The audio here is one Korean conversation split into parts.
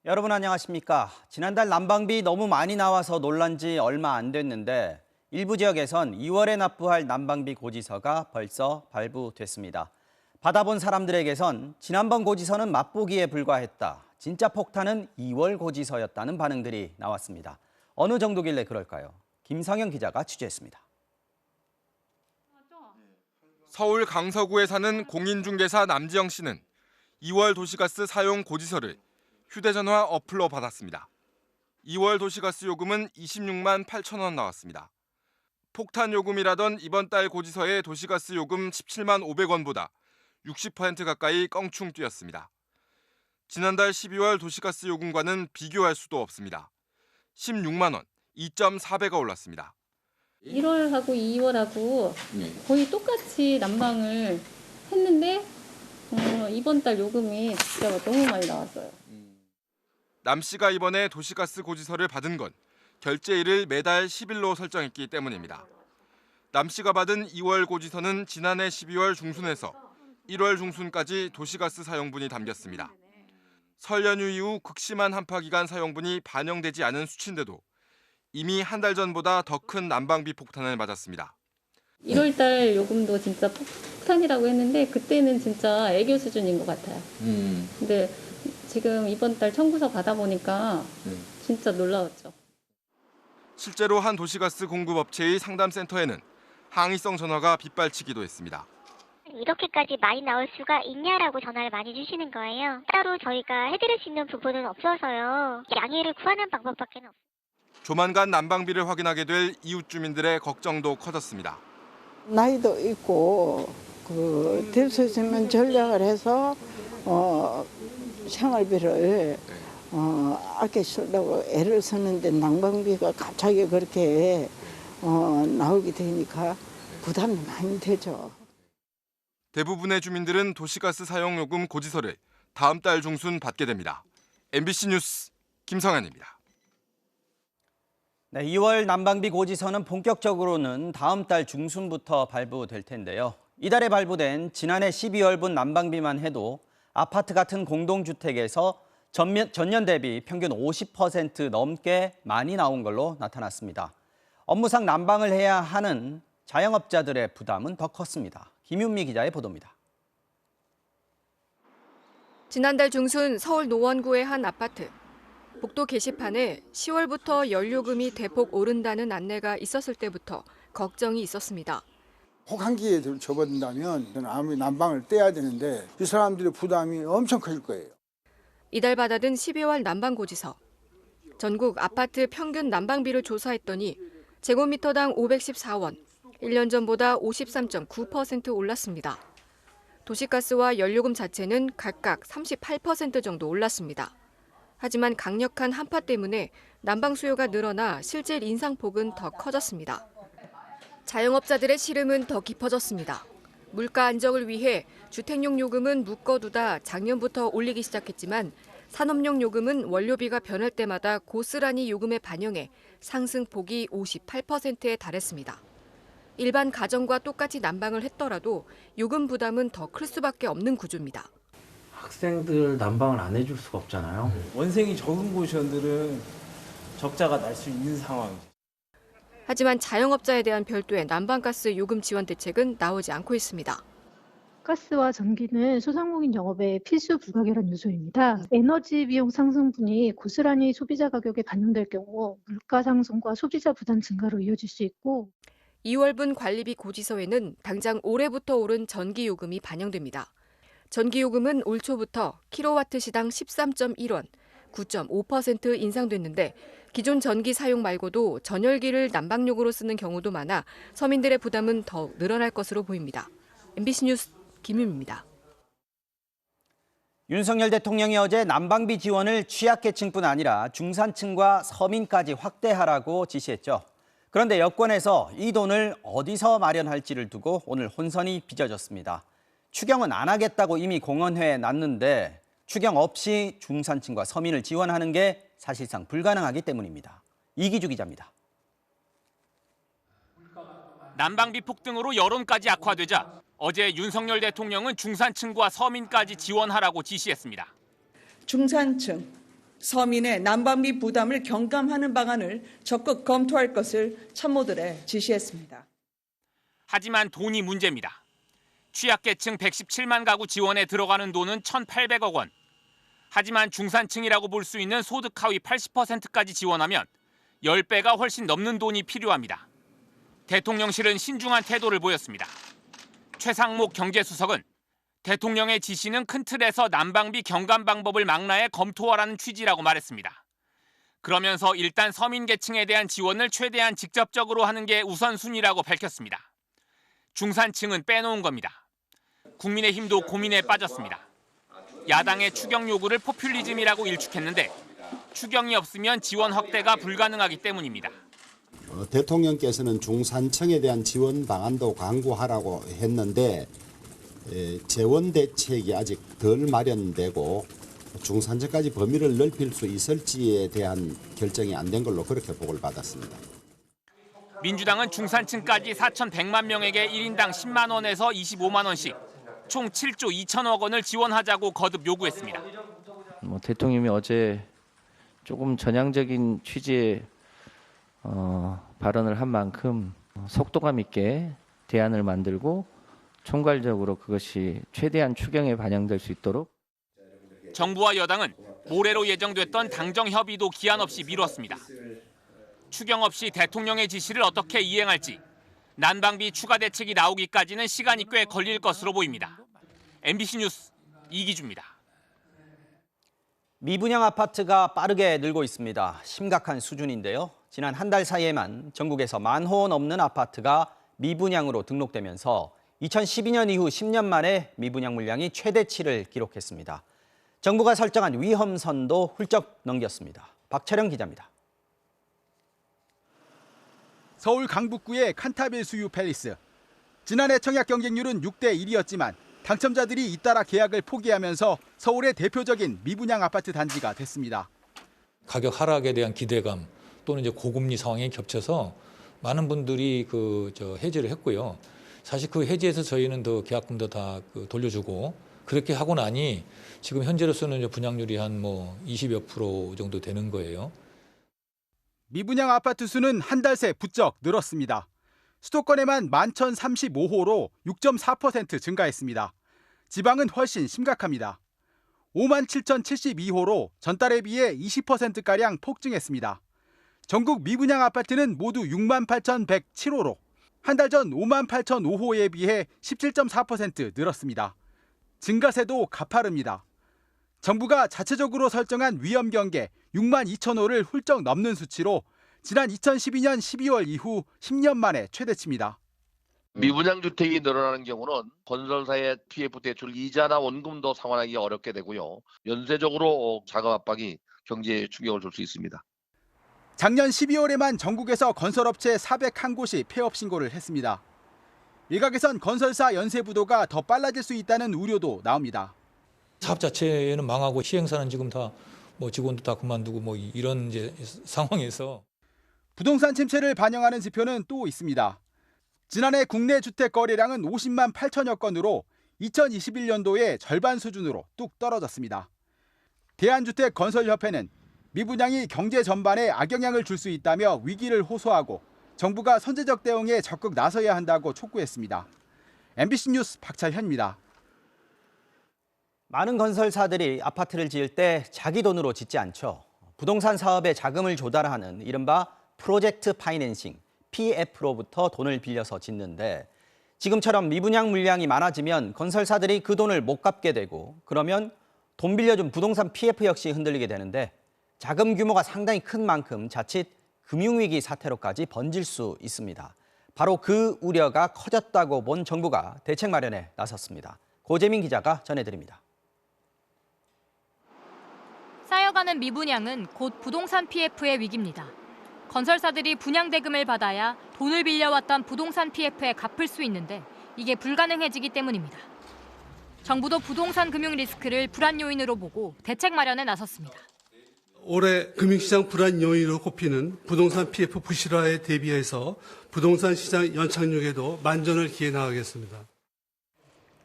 여러분 안녕하십니까? 지난달 난방비 너무 많이 나와서 놀란 지 얼마 안 됐는데 일부 지역에선 2월에 납부할 난방비 고지서가 벌써 발부됐습니다. 받아본 사람들에게선 지난번 고지서는 맛보기에 불과했다. 진짜 폭탄은 2월 고지서였다는 반응들이 나왔습니다. 어느 정도길래 그럴까요? 김성현 기자가 취재했습니다. 서울 강서구에 사는 공인중개사 남지영 씨는 2월 도시가스 사용 고지서를 휴대전화 어플로 받았습니다. 2월 도시가스 요금은 26만 8천 원 나왔습니다. 폭탄 요금이라던 이번 달 고지서의 도시가스 요금 17만 500원보다 60% 가까이 껑충 뛰었습니다. 지난달 12월 도시가스 요금과는 비교할 수도 없습니다. 16만 원, 2.4배가 올랐습니다. 1월하고 2월하고 거의 똑같이 난방을 했는데 이번 달 요금이 진짜 너무 많이 나왔어요. 남 씨가 이번에 도시가스 고지서를 받은 건 결제일을 매달 10일로 설정했기 때문입니다. 남 씨가 받은 2월 고지서는 지난해 12월 중순에서 1월 중순까지 도시가스 사용분이 담겼습니다. 설 연휴 이후 극심한 한파 기간 사용분이 반영되지 않은 수치인데도 이미 한 달 전보다 더 큰 난방비 폭탄을 맞았습니다. 1월 달 요금도 진짜 폭탄이라고 했는데 그때는 진짜 애교 수준인 것 같아요. 근데 지금 이번 달 청구서 받아보니까 진짜 놀라웠죠. 실제로 한 도시가스 공급업체의 상담센터에는 항의성 전화가 빗발치기도 했습니다. 이렇게까지 많이 나올 수가 있냐라고 전화를 많이 주시는 거예요. 따로 저희가 해드릴 수 있는 부분은 없어서요. 양해를 구하는 방법밖에 없어요. 조만간 난방비를 확인하게 될 이웃 주민들의 걱정도 커졌습니다. 나이도 있고 될 수 있으면 전략을 해서 생활비를 아껴 쓰려고 애를 쓰는데 난방비가 갑자기 그렇게 나오게 되니까 부담이 많이 되죠. 대부분의 주민들은 도시가스 사용요금 고지서를 다음 달 중순 받게 됩니다. MBC 뉴스 김성현입니다. 네, 2월 난방비 고지서는 본격적으로는 다음 달 중순부터 발부될 텐데요. 이달에 발부된 지난해 12월분 난방비만 해도 아파트 같은 공동주택에서 전년 대비 평균 50% 넘게 많이 나온 걸로 나타났습니다. 업무상 난방을 해야 하는 자영업자들의 부담은 더 컸습니다. 김윤미 기자의 보도입니다. 지난달 중순 서울 노원구의 한 아파트. 복도 게시판에 10월부터 연료금이 대폭 오른다는 안내가 있었을 때부터 걱정이 있었습니다. 혹한기에 접어든다면 아무리 난방을 떼야 되는데 이 사람들의 부담이 엄청 커질 거예요. 이달 받아든 12월 난방 고지서. 전국 아파트 평균 난방비를 조사했더니 제곱미터당 514원, 1년 전보다 53.9% 올랐습니다. 도시가스와 연료금 자체는 각각 38% 정도 올랐습니다. 하지만 강력한 한파 때문에 난방 수요가 늘어나 실제 인상폭은 더 커졌습니다. 자영업자들의 시름은 더 깊어졌습니다. 물가 안정을 위해 주택용 요금은 묶어두다 작년부터 올리기 시작했지만 산업용 요금은 원료비가 변할 때마다 고스란히 요금에 반영해 상승폭이 58%에 달했습니다. 일반 가정과 똑같이 난방을 했더라도 요금 부담은 더 클 수밖에 없는 구조입니다. 학생들 난방을 안 해줄 수가 없잖아요. 원생이 적은 고시원들은 적자가 날 수 있는 상황이죠. 하지만 자영업자에 대한 별도의 난방가스 요금 지원 대책은 나오지 않고 있습니다. 가스와 전기는 소상공인 영업의 필수 불가결한 요소입니다. 에너지 비용 상승분이 고스란히 소비자 가격에 반영될 경우 물가 상승과 소비자 부담 증가로 이어질 수 있고 2월분 관리비 고지서에는 당장 올해부터 오른 전기요금이 반영됩니다. 전기요금은 올 초부터 킬로와트 시당 13.1원, 9.5% 인상됐는데 기존 전기 사용 말고도 전열기를 난방용으로 쓰는 경우도 많아 서민들의 부담은 더 늘어날 것으로 보입니다. MBC 뉴스 김윤미입니다. 윤석열 대통령이 어제 난방비 지원을 취약계층뿐 아니라 중산층과 서민까지 확대하라고 지시했죠. 그런데 여권에서 이 돈을 어디서 마련할지를 두고 오늘 혼선이 빚어졌습니다. 추경은 안 하겠다고 이미 공언해 놨는데 추경 없이 중산층과 서민을 지원하는 게 사실상 불가능하기 때문입니다. 이기주 기자입니다. 난방비 폭등으로 여론까지 악화되자 어제 윤석열 대통령은 중산층과 서민까지 지원하라고 지시했습니다. 중산층, 서민의 난방비 부담을 경감하는 방안을 적극 검토할 것을 참모들에 지시했습니다. 하지만 돈이 문제입니다. 취약계층 117만 가구 지원에 들어가는 돈은 1,800억 원. 하지만 중산층이라고 볼 수 있는 소득 하위 80%까지 지원하면 10배가 훨씬 넘는 돈이 필요합니다. 대통령실은 신중한 태도를 보였습니다. 최상목 경제수석은 대통령의 지시는 큰 틀에서 난방비 경감 방법을 망라해 검토하라는 취지라고 말했습니다. 그러면서 일단 서민 계층에 대한 지원을 최대한 직접적으로 하는 게 우선순위라고 밝혔습니다. 중산층은 빼놓은 겁니다. 국민의힘도 고민에 빠졌습니다. 야당의 추경 요구를 포퓰리즘이라고 일축했는데 추경이 없으면 지원 확대가 불가능하기 때문입니다. 대통령께서는 중산층에 대한 지원 방안도 강구하라고 했는데 재원 대책이 아직 덜 마련되고 중산층까지 범위를 넓힐 수 있을지에 대한 결정이 안 된 걸로 그렇게 보고를 받았습니다. 민주당은 중산층까지 4,100만 명에게 1인당 10만 원에서 25만 원씩 총 7조 2천억 원을 지원하자고 거듭 요구했습니다. 대통령이 어제 조금 전향적인 취지의 발언을 한 만큼 속도감 있게 대안을 만들고 총괄적으로 그것이 최대한 추경에 반영될 수 있도록. 정부와 여당은 모레로 예정됐던 당정 협의도 기한 없이 미뤘습니다. 추경 없이 대통령의 지시를 어떻게 이행할지 난방비 추가 대책이 나오기까지는 시간이 꽤 걸릴 것으로 보입니다. MBC 뉴스 이기주입니다. 미분양 아파트가 빠르게 늘고 있습니다. 심각한 수준인데요. 지난 한 달 사이에만 전국에서 10,000호 넘는 아파트가 미분양으로 등록되면서 2012년 이후 10년 만에 미분양 물량이 최대치를 기록했습니다. 정부가 설정한 위험선도 훌쩍 넘겼습니다. 박철영 기자입니다. 서울 강북구의 칸타빌 수유 팰리스. 지난해 청약 경쟁률은 6대 1이었지만 당첨자들이 잇따라 계약을 포기하면서 서울의 대표적인 미분양 아파트 단지가 됐습니다. 가격 하락에 대한 기대감 또는 이제 고금리 상황이 겹쳐서 많은 분들이 해지를 했고요. 사실 그 해지에서 저희는 더 계약금도 다 돌려주고 그렇게 하고 나니 지금 현재로서는 이제 분양률이 한 20여 % 정도 되는 거예요. 미분양 아파트 수는 한 달 새 부쩍 늘었습니다. 수도권에만 11,035호로 6.4% 증가했습니다. 지방은 훨씬 심각합니다. 57,072호로 전달에 비해 20%가량 폭증했습니다. 전국 미분양 아파트는 모두 68,107호로 한 달 전 58,005호에 비해 17.4% 늘었습니다. 증가세도 가파릅니다. 정부가 자체적으로 설정한 위험 경계 62,000호를 훌쩍 넘는 수치로 지난 2012년 12월 이후 10년 만에 최대치입니다. 미분양 주택이 늘어나는 경우는 건설사의 PF 대출 이자나 원금도 상환하기 어렵게 되고요. 연쇄적으로 자금 압박이 경제에 충격을 줄 수 있습니다. 작년 12월에만 전국에서 건설업체 401곳이 폐업 신고를 했습니다. 일각에선 건설사 연쇄 부도가 더 빨라질 수 있다는 우려도 나옵니다. 사업 자체는 망하고 시행사는 지금 다 직원도 다 그만두고 이런 이제 상황에서 부동산 침체를 반영하는 지표는 또 있습니다. 지난해 국내 주택 거래량은 50만 8천여 건으로 2021년도의 절반 수준으로 뚝 떨어졌습니다. 대한주택건설협회는 미분양이 경제 전반에 악영향을 줄 수 있다며 위기를 호소하고 정부가 선제적 대응에 적극 나서야 한다고 촉구했습니다. MBC 뉴스 박찬현입니다. 많은 건설사들이 아파트를 지을 때 자기 돈으로 짓지 않죠. 부동산 사업에 자금을 조달하는 이른바 프로젝트 파이낸싱, PF로부터 돈을 빌려서 짓는데 지금처럼 미분양 물량이 많아지면 건설사들이 그 돈을 못 갚게 되고 그러면 돈 빌려준 부동산 PF 역시 흔들리게 되는데 자금 규모가 상당히 큰 만큼 자칫 금융위기 사태로까지 번질 수 있습니다. 바로 그 우려가 커졌다고 본 정부가 대책 마련에 나섰습니다. 고재민 기자가 전해드립니다. 쌓여가는 미분양은 곧 부동산 PF의 위기입니다. 건설사들이 분양대금을 받아야 돈을 빌려왔던 부동산 PF에 갚을 수 있는데 이게 불가능해지기 때문입니다. 정부도 부동산 금융 리스크를 불안 요인으로 보고 대책 마련에 나섰습니다. 올해 금융시장 불안 요인으로 꼽히는 부동산 PF 부실화에 대비해서 부동산 시장 연착륙에도 만전을 기해 나가겠습니다.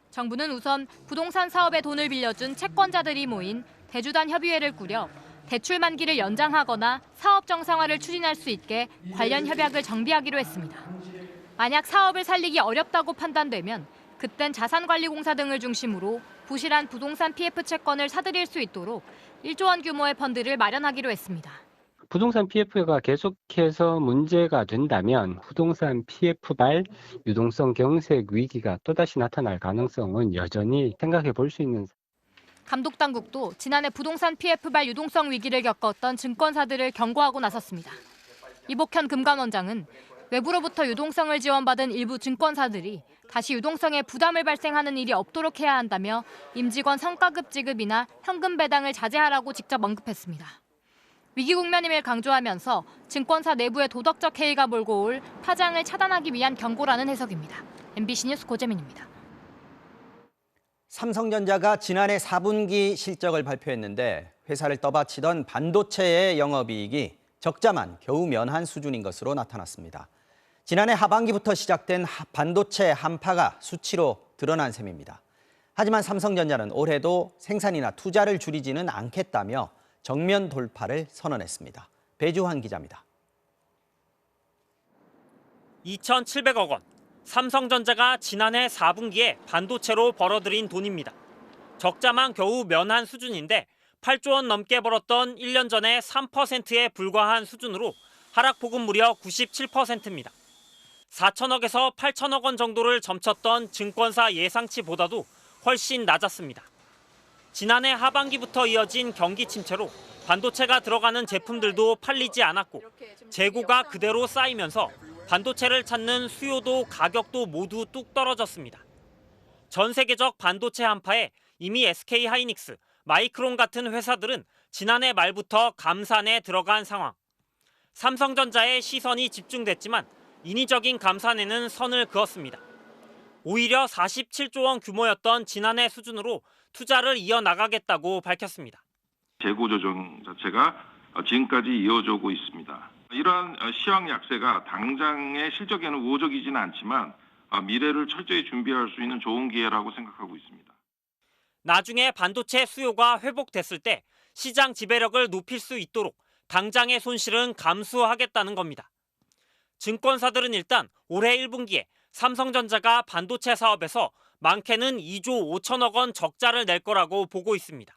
정부는 우선 부동산 사업에 돈을 빌려준 채권자들이 모인 대주단 협의회를 꾸려 대출 만기를 연장하거나 사업 정상화를 추진할 수 있게 관련 협약을 정비하기로 했습니다. 만약 사업을 살리기 어렵다고 판단되면 그땐 자산관리공사 등을 중심으로 부실한 부동산 PF 채권을 사들일 수 있도록 1조 원 규모의 펀드를 마련하기로 했습니다. 부동산 PF가 계속해서 문제가 된다면 부동산 PF발 유동성 경색 위기가 또다시 나타날 가능성은 여전히 생각해 볼 수 있는. 감독당국도 지난해 부동산 PF발 유동성 위기를 겪었던 증권사들을 경고하고 나섰습니다. 이복현 금감원장은 외부로부터 유동성을 지원받은 일부 증권사들이 다시 유동성에 부담을 발생하는 일이 없도록 해야 한다며 임직원 성과급 지급이나 현금 배당을 자제하라고 직접 언급했습니다. 위기 국면임을 강조하면서 증권사 내부의 도덕적 해이가 몰고 올 파장을 차단하기 위한 경고라는 해석입니다. MBC 뉴스 고재민입니다. 삼성전자가 지난해 4분기 실적을 발표했는데 회사를 떠받치던 반도체의 영업이익이 적자만 겨우 면한 수준인 것으로 나타났습니다. 지난해 하반기부터 시작된 반도체 한파가 수치로 드러난 셈입니다. 하지만 삼성전자는 올해도 생산이나 투자를 줄이지는 않겠다며 정면 돌파를 선언했습니다. 배주환 기자입니다. 2,700억 원. 삼성전자가 지난해 4분기에 반도체로 벌어들인 돈입니다. 적자만 겨우 면한 수준인데 8조 원 넘게 벌었던 1년 전의 3%에 불과한 수준으로 하락폭은 무려 97%입니다. 4천억에서 8천억 원 정도를 점쳤던 증권사 예상치보다도 훨씬 낮았습니다. 지난해 하반기부터 이어진 경기 침체로 반도체가 들어가는 제품들도 팔리지 않았고 재고가 그대로 쌓이면서 반도체를 찾는 수요도 가격도 모두 뚝 떨어졌습니다. 전 세계적 반도체 한파에 이미 SK하이닉스, 마이크론 같은 회사들은 지난해 말부터 감산에 들어간 상황. 삼성전자의 시선이 집중됐지만 인위적인 감산에는 선을 그었습니다. 오히려 47조 원 규모였던 지난해 수준으로 투자를 이어나가겠다고 밝혔습니다. 재고 조정 자체가 지금까지 이어져 오고 있습니다. 이러한 시황 약세가 당장의 실적에는 우호적이지는 않지만 미래를 철저히 준비할 수 있는 좋은 기회라고 생각하고 있습니다. 나중에 반도체 수요가 회복됐을 때 시장 지배력을 높일 수 있도록 당장의 손실은 감수하겠다는 겁니다. 증권사들은 일단 올해 1분기에 삼성전자가 반도체 사업에서 많게는 2조 5천억 원 적자를 낼 거라고 보고 있습니다.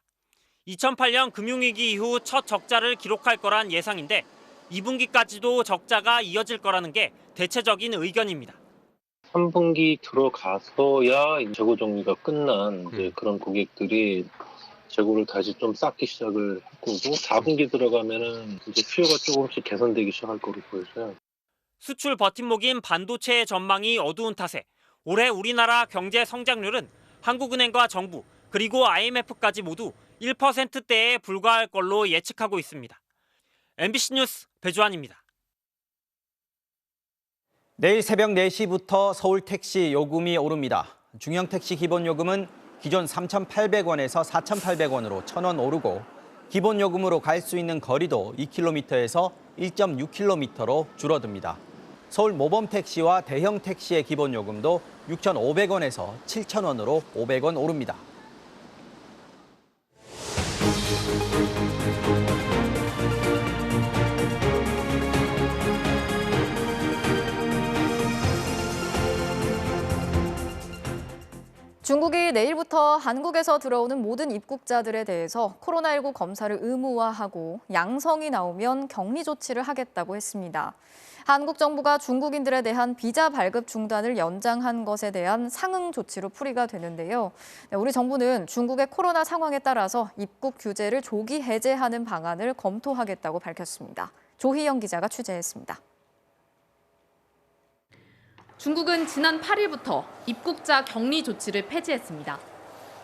2008년 금융위기 이후 첫 적자를 기록할 거란 예상인데 2분기까지도 적자가 이어질 거라는 게 대체적인 의견입니다. 3분기 들어가서야 재고 정리가 끝난 그런 고객들이 재고를 다시 좀 쌓기 시작을 했고 4분기 들어가면은 이제 수요가 조금씩 개선되기 시작할 거로 보여져요. 수출 버팀목인 반도체의 전망이 어두운 탓에 올해 우리나라 경제 성장률은 한국은행과 정부 그리고 IMF까지 모두 1%대에 불과할 걸로 예측하고 있습니다. MBC 뉴스 배주환입니다. 내일 새벽 4시부터 서울 택시 요금이 오릅니다. 중형 택시 기본 요금은 기존 3,800원에서 4,800원으로 1,000원 오르고 기본 요금으로 갈 수 있는 거리도 2km에서 1.6km로 줄어듭니다. 서울 모범 택시와 대형 택시의 기본 요금도 6,500원에서 7,000원으로 500원 오릅니다. 중국이 내일부터 한국에서 들어오는 모든 입국자들에 대해서 코로나19 검사를 의무화하고 양성이 나오면 격리 조치를 하겠다고 했습니다. 한국 정부가 중국인들에 대한 비자 발급 중단을 연장한 것에 대한 상응 조치로 풀이가 되는데요. 우리 정부는 중국의 코로나 상황에 따라서 입국 규제를 조기 해제하는 방안을 검토하겠다고 밝혔습니다. 조희영 기자가 취재했습니다. 중국은 지난 8일부터 입국자 격리 조치를 폐지했습니다.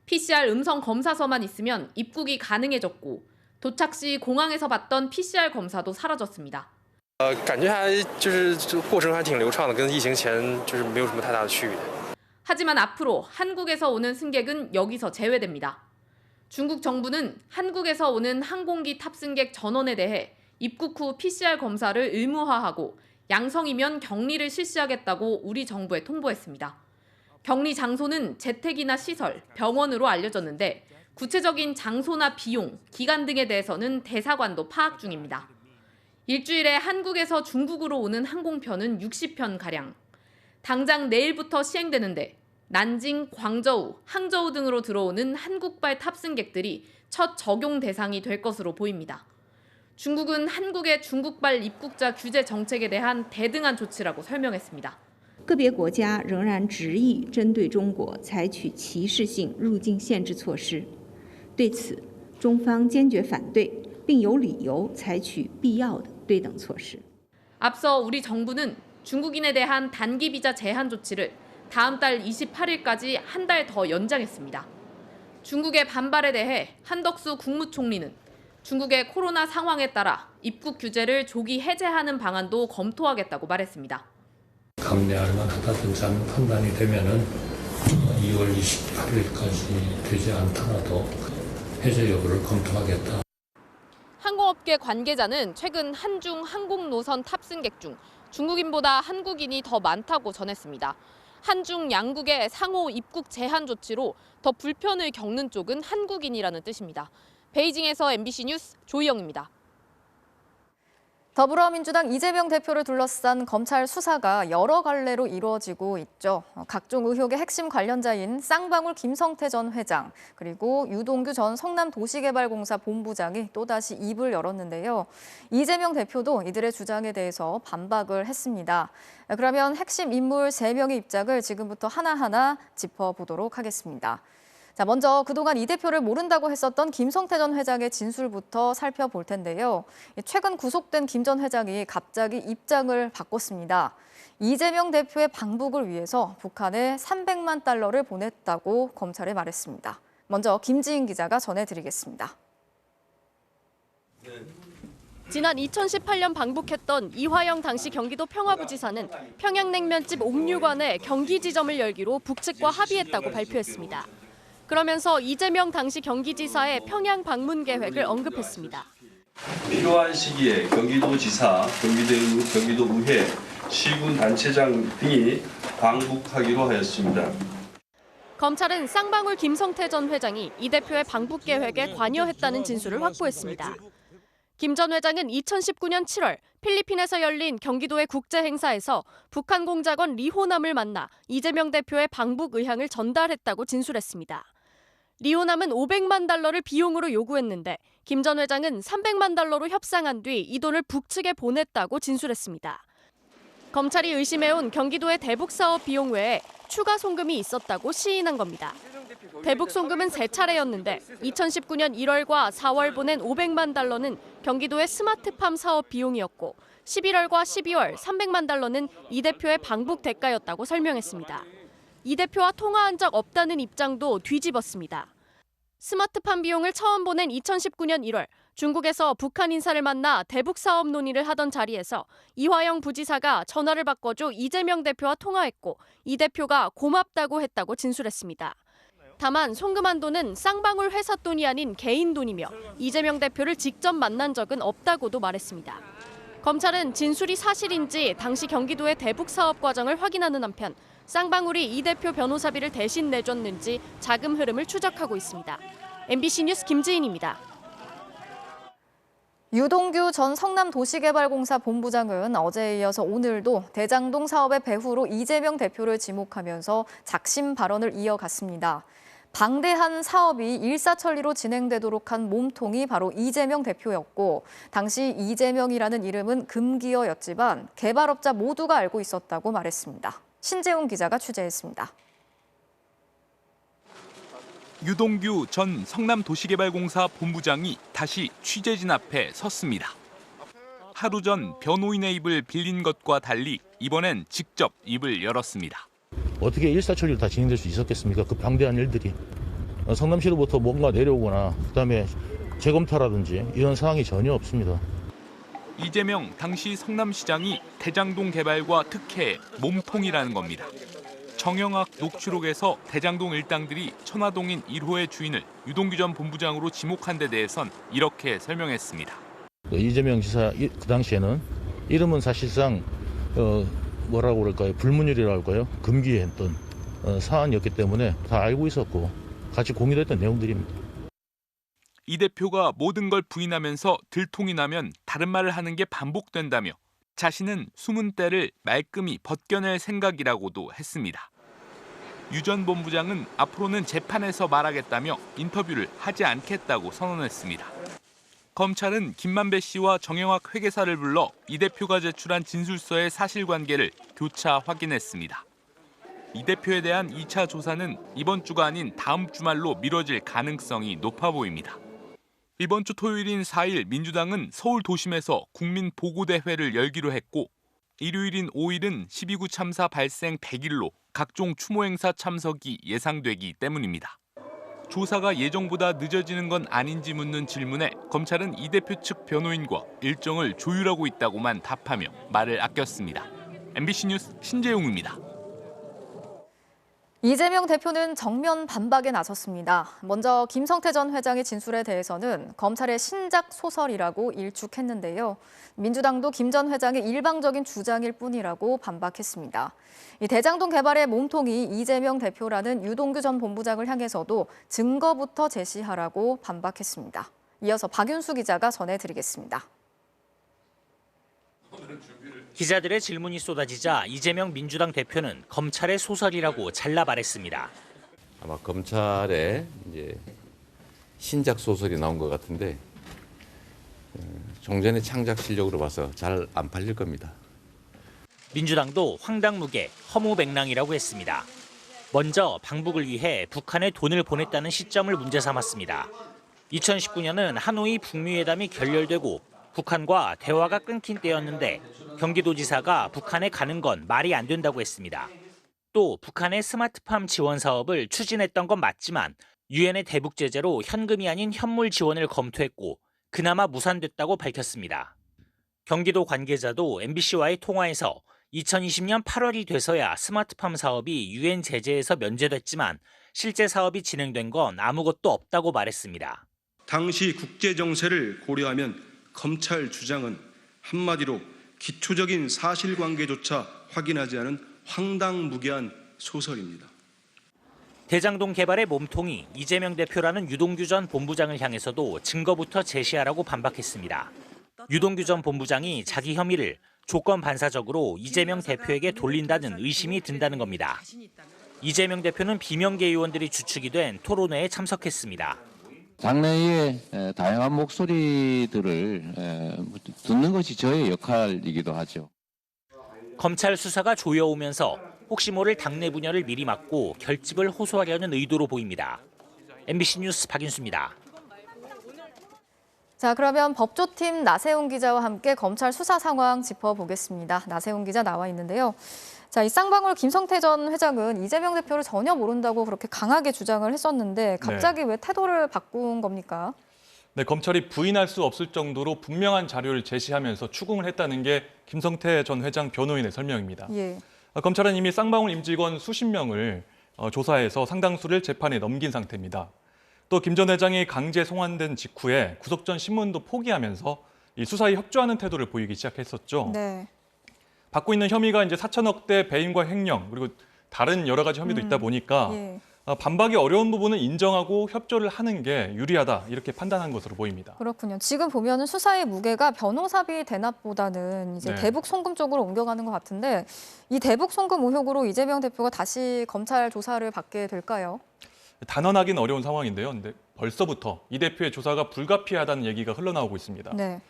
PCR 음성 검사서만 있으면 입국이 가능해졌고 도착 시 공항에서 받던 PCR 검사도 사라졌습니다. 感觉还就是过程还挺流畅的，跟疫情前就是没有什么太大的区别。 하지만 앞으로 한국에서 오는 승객은 여기서 제외됩니다. 중국 정부는 한국에서 오는 항공기 탑승객 전원에 대해 입국 후 PCR 검사를 의무화하고 양성이면 격리를 실시하겠다고 우리 정부에 통보했습니다. 격리 장소는 재택이나 시설, 병원으로 알려졌는데 구체적인 장소나 비용, 기간 등에 대해서는 대사관도 파악 중입니다. 일주일에 한국에서 중국으로 오는 항공편은 60편가량. 당장 내일부터 시행되는데 난징, 광저우, 항저우 등으로 들어오는 한국발 탑승객들이 첫 적용 대상이 될 것으로 보입니다. 중국은 한국의 중국발 입국자 규제 정책에 대한 대등한 조치라고 설명했습니다. 个别国家仍然执意针对中国采取歧视性入境限制措施，对此，中方坚决反对，并有理由采取必要的对等措施。 앞서 우리 정부는 중국인에 대한 단기 비자 제한 조치를 다음 달 28일까지 한 달 더 연장했습니다. 중국의 반발에 대해 한덕수 국무총리는 중국의 코로나 상황에 따라 입국 규제를 조기 해제하는 방안도 검토하겠다고 말했습니다. 감내할 만하다든지 하는 판단이 되면은 2월 28일까지 되지 않더라도 해제 여부를 검토하겠다. 항공업계 관계자는 최근 한중 항공 노선 탑승객 중 중국인보다 한국인이 더 많다고 전했습니다. 한중 양국의 상호 입국 제한 조치로 더 불편을 겪는 쪽은 한국인이라는 뜻입니다. 베이징에서 MBC 뉴스 조희영입니다. 더불어민주당 이재명 대표를 둘러싼 검찰 수사가 여러 갈래로 이루어지고 있죠. 각종 의혹의 핵심 관련자인 쌍방울 김성태 전 회장, 그리고 유동규 전 성남도시개발공사 본부장이 또다시 입을 열었는데요. 이재명 대표도 이들의 주장에 대해서 반박을 했습니다. 그러면 핵심 인물 3명의 입장을 지금부터 하나하나 짚어보도록 하겠습니다. 자, 먼저 그동안 이 대표를 모른다고 했었던 김성태 전 회장의 진술부터 살펴볼 텐데요. 최근 구속된 김 전 회장이 갑자기 입장을 바꿨습니다. 이재명 대표의 방북을 위해서 북한에 300만 달러를 보냈다고 검찰에 말했습니다. 먼저 김지인 기자가 전해드리겠습니다. 지난 2018년 방북했던 이화영 당시 경기도 평화부지사는 평양냉면집 옥류관에 경기 지점을 열기로 북측과 합의했다고 발표했습니다. 그러면서 이재명 당시 경기지사의 평양 방문 계획을 언급했습니다. 필요한 시기에 경기도지사, 경기도의회, 시군단체장 등이 방북하기로 하였습니다. 검찰은 쌍방울 김성태 전 회장이 이 대표의 방북 계획에 관여했다는 진술을 확보했습니다. 김 전 회장은 2019년 7월 필리핀에서 열린 경기도의 국제행사에서 북한 공작원 리호남을 만나 이재명 대표의 방북 의향을 전달했다고 진술했습니다. 리호남은 500만 달러를 비용으로 요구했는데 김 전 회장은 300만 달러로 협상한 뒤 이 돈을 북측에 보냈다고 진술했습니다. 검찰이 의심해온 경기도의 대북 사업 비용 외에 추가 송금이 있었다고 시인한 겁니다. 대북 송금은 3차례였는데 2019년 1월과 4월 보낸 500만 달러는 경기도의 스마트팜 사업 비용이었고 11월과 12월 300만 달러는 이 대표의 방북 대가였다고 설명했습니다. 이 대표와 통화한 적 없다는 입장도 뒤집었습니다. 스마트팜 비용을 처음 보낸 2019년 1월 중국에서 북한 인사를 만나 대북 사업 논의를 하던 자리에서 이화영 부지사가 전화를 바꿔줘 이재명 대표와 통화했고 이 대표가 고맙다고 했다고 진술했습니다. 다만 송금한 돈은 쌍방울 회사 돈이 아닌 개인 돈이며 이재명 대표를 직접 만난 적은 없다고도 말했습니다. 검찰은 진술이 사실인지 당시 경기도의 대북 사업 과정을 확인하는 한편 쌍방울이 이 대표 변호사비를 대신 내줬는지 자금 흐름을 추적하고 있습니다. MBC 뉴스 김지인입니다. 유동규 전 성남도시개발공사 본부장은 어제에 이어서 오늘도 대장동 사업의 배후로 이재명 대표를 지목하면서 작심 발언을 이어갔습니다. 방대한 사업이 일사천리로 진행되도록 한 몸통이 바로 이재명 대표였고 당시 이재명이라는 이름은 금기어였지만 개발업자 모두가 알고 있었다고 말했습니다. 신재훈 기자가 취재했습니다. 유동규 전 성남도시개발공사 본부장이 다시 취재진 앞에 섰습니다. 하루 전 변호인의 입을 빌린 것과 달리 이번엔 직접 입을 열었습니다. 어떻게 일사천리로 다 진행될 수 있었겠습니까? 그 방대한 일들이. 성남시로부터 뭔가 내려오거나 그다음에 재검토라든지 이런 상황이 전혀 없습니다. 이재명 당시 성남시장이 대장동 개발과 특혜의 몸통이라는 겁니다. 정영학 녹취록에서 대장동 일당들이 천화동인 1호의 주인을 유동규 전 본부장으로 지목한 데 대해선 이렇게 설명했습니다. 이재명 지사 그 당시에는 이름은 사실상 뭐라고 그럴까요? 불문율이라고 할까요? 금기했던 사안이었기 때문에 다 알고 있었고 같이 공유했던 내용들입니다. 이 대표가 모든 걸 부인하면서 들통이 나면 다른 말을 하는 게 반복된다며 자신은 숨은 때를 말끔히 벗겨낼 생각이라고도 했습니다. 유 전 본부장은 앞으로는 재판에서 말하겠다며 인터뷰를 하지 않겠다고 선언했습니다. 검찰은 김만배 씨와 정영학 회계사를 불러 이 대표가 제출한 진술서의 사실관계를 교차 확인했습니다. 이 대표에 대한 2차 조사는 이번 주가 아닌 다음 주말로 미뤄질 가능성이 높아 보입니다. 이번 주 토요일인 4일 민주당은 서울 도심에서 국민보고대회를 열기로 했고 일요일인 5일은 12구 참사 발생 100일로 각종 추모 행사 참석이 예상되기 때문입니다. 조사가 예정보다 늦어지는 건 아닌지 묻는 질문에 검찰은 이 대표 측 변호인과 일정을 조율하고 있다고만 답하며 말을 아꼈습니다. MBC 뉴스 신재용입니다. 이재명 대표는 정면 반박에 나섰습니다. 먼저 김성태 전 회장의 진술에 대해서는 검찰의 신작 소설이라고 일축했는데요. 민주당도 김 전 회장의 일방적인 주장일 뿐이라고 반박했습니다. 이 대장동 개발의 몸통이 이재명 대표라는 유동규 전 본부장을 향해서도 증거부터 제시하라고 반박했습니다. 이어서 박윤수 기자가 전해드리겠습니다. 기자들의 질문이 쏟아지자 이재명 민주당 대표는 검찰의 소설이라고 잘라 말했습니다. 아마 검찰의 이제 신작 소설이 나온 것 같은데 종전의 창작 실력으로 봐서 잘 안 팔릴 겁니다. 민주당도 황당무계, 허무맹랑이라고 했습니다. 먼저 방북을 위해 북한에 돈을 보냈다는 시점을 문제 삼았습니다. 2019년은 하노이 북미회담이 결렬되고 북한과 대화가 끊긴 때였는데 경기도지사가 북한에 가는 건 말이 안 된다고 했습니다. 또 북한의 스마트팜 지원 사업을 추진했던 건 맞지만 유엔의 대북 제재로 현금이 아닌 현물 지원을 검토했고 그나마 무산됐다고 밝혔습니다. 경기도 관계자도 MBC와의 통화에서 2020년 8월이 돼서야 스마트팜 사업이 유엔 제재에서 면제됐지만 실제 사업이 진행된 건 아무것도 없다고 말했습니다. 당시 국제 정세를 고려하면 검찰 주장은 한마디로 기초적인 사실관계조차 확인하지 않은 황당무계한 소설입니다. 대장동 개발의 몸통이 이재명 대표라는 유동규 전 본부장을 향해서도 증거부터 제시하라고 반박했습니다. 유동규 전 본부장이 자기 혐의를 조건 반사적으로 이재명 대표에게 돌린다는 의심이 든다는 겁니다. 이재명 대표는 비명계 의원들이 주축이 된 토론회에 참석했습니다. 당내의 다양한 목소리들을 듣는 것이 저의 역할이기도 하죠. 검찰 수사가 조여오면서 혹시 모를 당내 분열을 미리 막고 결집을 호소하려는 의도로 보입니다. MBC 뉴스 박인수입니다. 자, 그러면 법조팀 나세훈 기자와 함께 검찰 수사 상황 짚어보겠습니다. 나세훈 기자 나와 있는데요. 자, 이 쌍방울 김성태 전 회장은 이재명 대표를 전혀 모른다고 그렇게 강하게 주장을 했었는데 갑자기 왜 태도를 바꾼 겁니까? 네, 검찰이 부인할 수 없을 정도로 분명한 자료를 제시하면서 추궁을 했다는 게 김성태 전 회장 변호인의 설명입니다. 예. 검찰은 이미 쌍방울 임직원 수십 명을 조사해서 상당수를 재판에 넘긴 상태입니다. 또 김 전 회장이 강제 송환된 직후에 구속 전 신문도 포기하면서 이 수사에 협조하는 태도를 보이기 시작했었죠. 네. 받고 있는 혐의가 이제 4천억 대 배임과 횡령 그리고 다른 여러 가지 혐의도 있다 보니까 예. 반박이 어려운 부분은 인정하고 협조를 하는 게 유리하다 이렇게 판단한 것으로 보입니다. 그렇군요. 지금 보면은 수사의 무게가 변호사비 대납보다는 이제 네. 대북 송금 쪽으로 옮겨가는 것 같은데 이 대북 송금 의혹으로 이재명 대표가 다시 검찰 조사를 받게 될까요? 단언하기는 어려운 상황인데요. 근데 벌써부터 이 대표의 조사가 불가피하다는 얘기가 흘러나오고 있습니다. 네.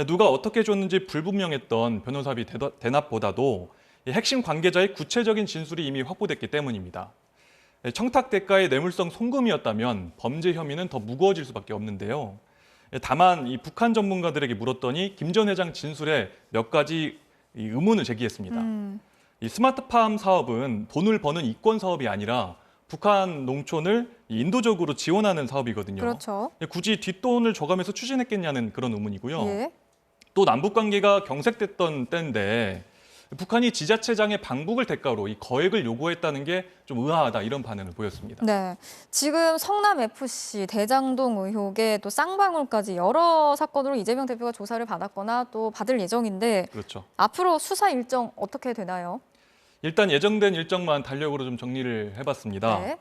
누가 어떻게 줬는지 불분명했던 변호사비 대납보다도 핵심 관계자의 구체적인 진술이 이미 확보됐기 때문입니다. 청탁 대가의 뇌물성 송금이었다면 범죄 혐의는 더 무거워질 수밖에 없는데요. 다만 이 북한 전문가들에게 물었더니 김 전 회장 진술에 몇 가지 의문을 제기했습니다. 이 스마트팜 사업은 돈을 버는 이권 사업이 아니라 북한 농촌을 인도적으로 지원하는 사업이거든요. 그렇죠. 굳이 뒷돈을 줘가면서 추진했겠냐는 그런 의문이고요. 예. 또 남북 관계가 경색됐던 때인데 북한이 지자체장의 방북을 대가로 이 거액을 요구했다는 게 좀 의아하다 이런 반응을 보였습니다. 네, 지금 성남FC, 대장동 의혹에 또 쌍방울까지 여러 사건으로 이재명 대표가 조사를 받았거나 또 받을 예정인데 그렇죠. 앞으로 수사 일정 어떻게 되나요? 일단 예정된 일정만 달력으로 좀 정리를 해봤습니다. 네.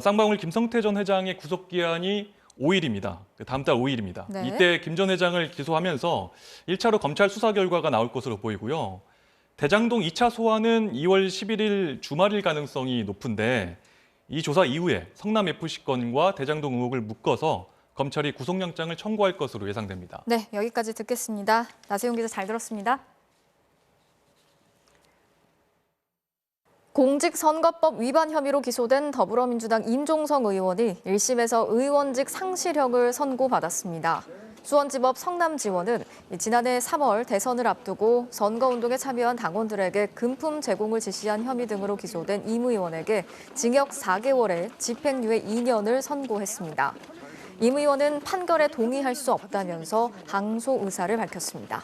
쌍방울 김성태 전 회장의 구속기한이 5일입니다. 다음 달 5일입니다. 네. 이때 김 전 회장을 기소하면서 1차로 검찰 수사 결과가 나올 것으로 보이고요. 대장동 2차 소환은 2월 11일 주말일 가능성이 높은데 이 조사 이후에 성남FC 건과 대장동 의혹을 묶어서 검찰이 구속영장을 청구할 것으로 예상됩니다. 네, 여기까지 듣겠습니다. 나세용 기자 잘 들었습니다. 공직선거법 위반 혐의로 기소된 더불어민주당 임종석 의원이 1심에서 의원직 상실형을 선고받았습니다. 수원지법 성남지원은 지난해 3월 대선을 앞두고 선거운동에 참여한 당원들에게 금품 제공을 지시한 혐의 등으로 기소된 임 의원에게 징역 4개월에 집행유예 2년을 선고했습니다. 임 의원은 판결에 동의할 수 없다면서 항소 의사를 밝혔습니다.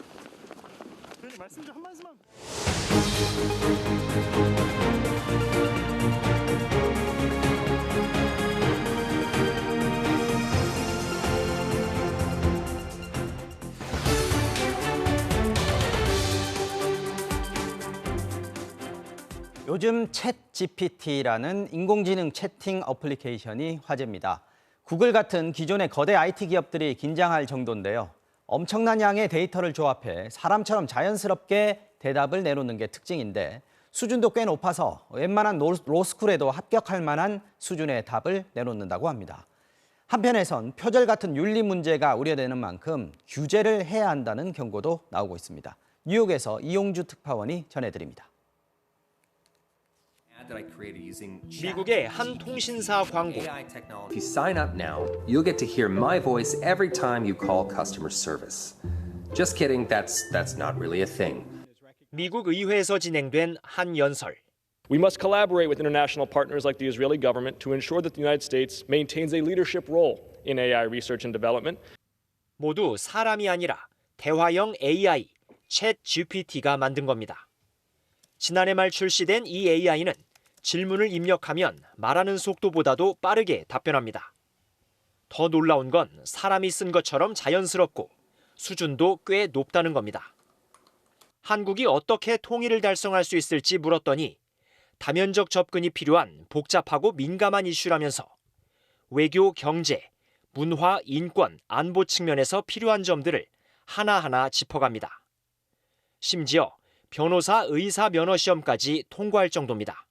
요즘 챗GPT라는 인공지능 채팅 어플리케이션이 화제입니다. 구글 같은 기존의 거대 IT 기업들이 긴장할 정도인데요. 엄청난 양의 데이터를 조합해 사람처럼 자연스럽게 대답을 내놓는 게 특징인데 수준도 꽤 높아서 웬만한 로스쿨에도 합격할 만한 수준의 답을 내놓는다고 합니다. 한편에선 표절 같은 윤리 문제가 우려되는 만큼 규제를 해야 한다는 경고도 나오고 있습니다. 뉴욕에서 이용주 특파원이 전해드립니다. 미국의 한 통신사 광고. If you sign up now, you'll get to hear my voice every time you call customer service. Just kidding, that's not really a thing. 미국 의회에서 진행된 한 연설. We must collaborate with international partners like the Israeli government to ensure that the United States maintains a leadership role in AI research and development. 모두 사람이 아니라 대화형 AI, 챗GPT가 만든 겁니다. 지난해 말 출시된 이 AI는 질문을 입력하면 말하는 속도보다도 빠르게 답변합니다. 더 놀라운 건 사람이 쓴 것처럼 자연스럽고 수준도 꽤 높다는 겁니다. 한국이 어떻게 통일을 달성할 수 있을지 물었더니 다면적 접근이 필요한 복잡하고 민감한 이슈라면서 외교, 경제, 문화, 인권, 안보 측면에서 필요한 점들을 하나하나 짚어갑니다. 심지어 변호사, 의사 면허 시험까지 통과할 정도입니다.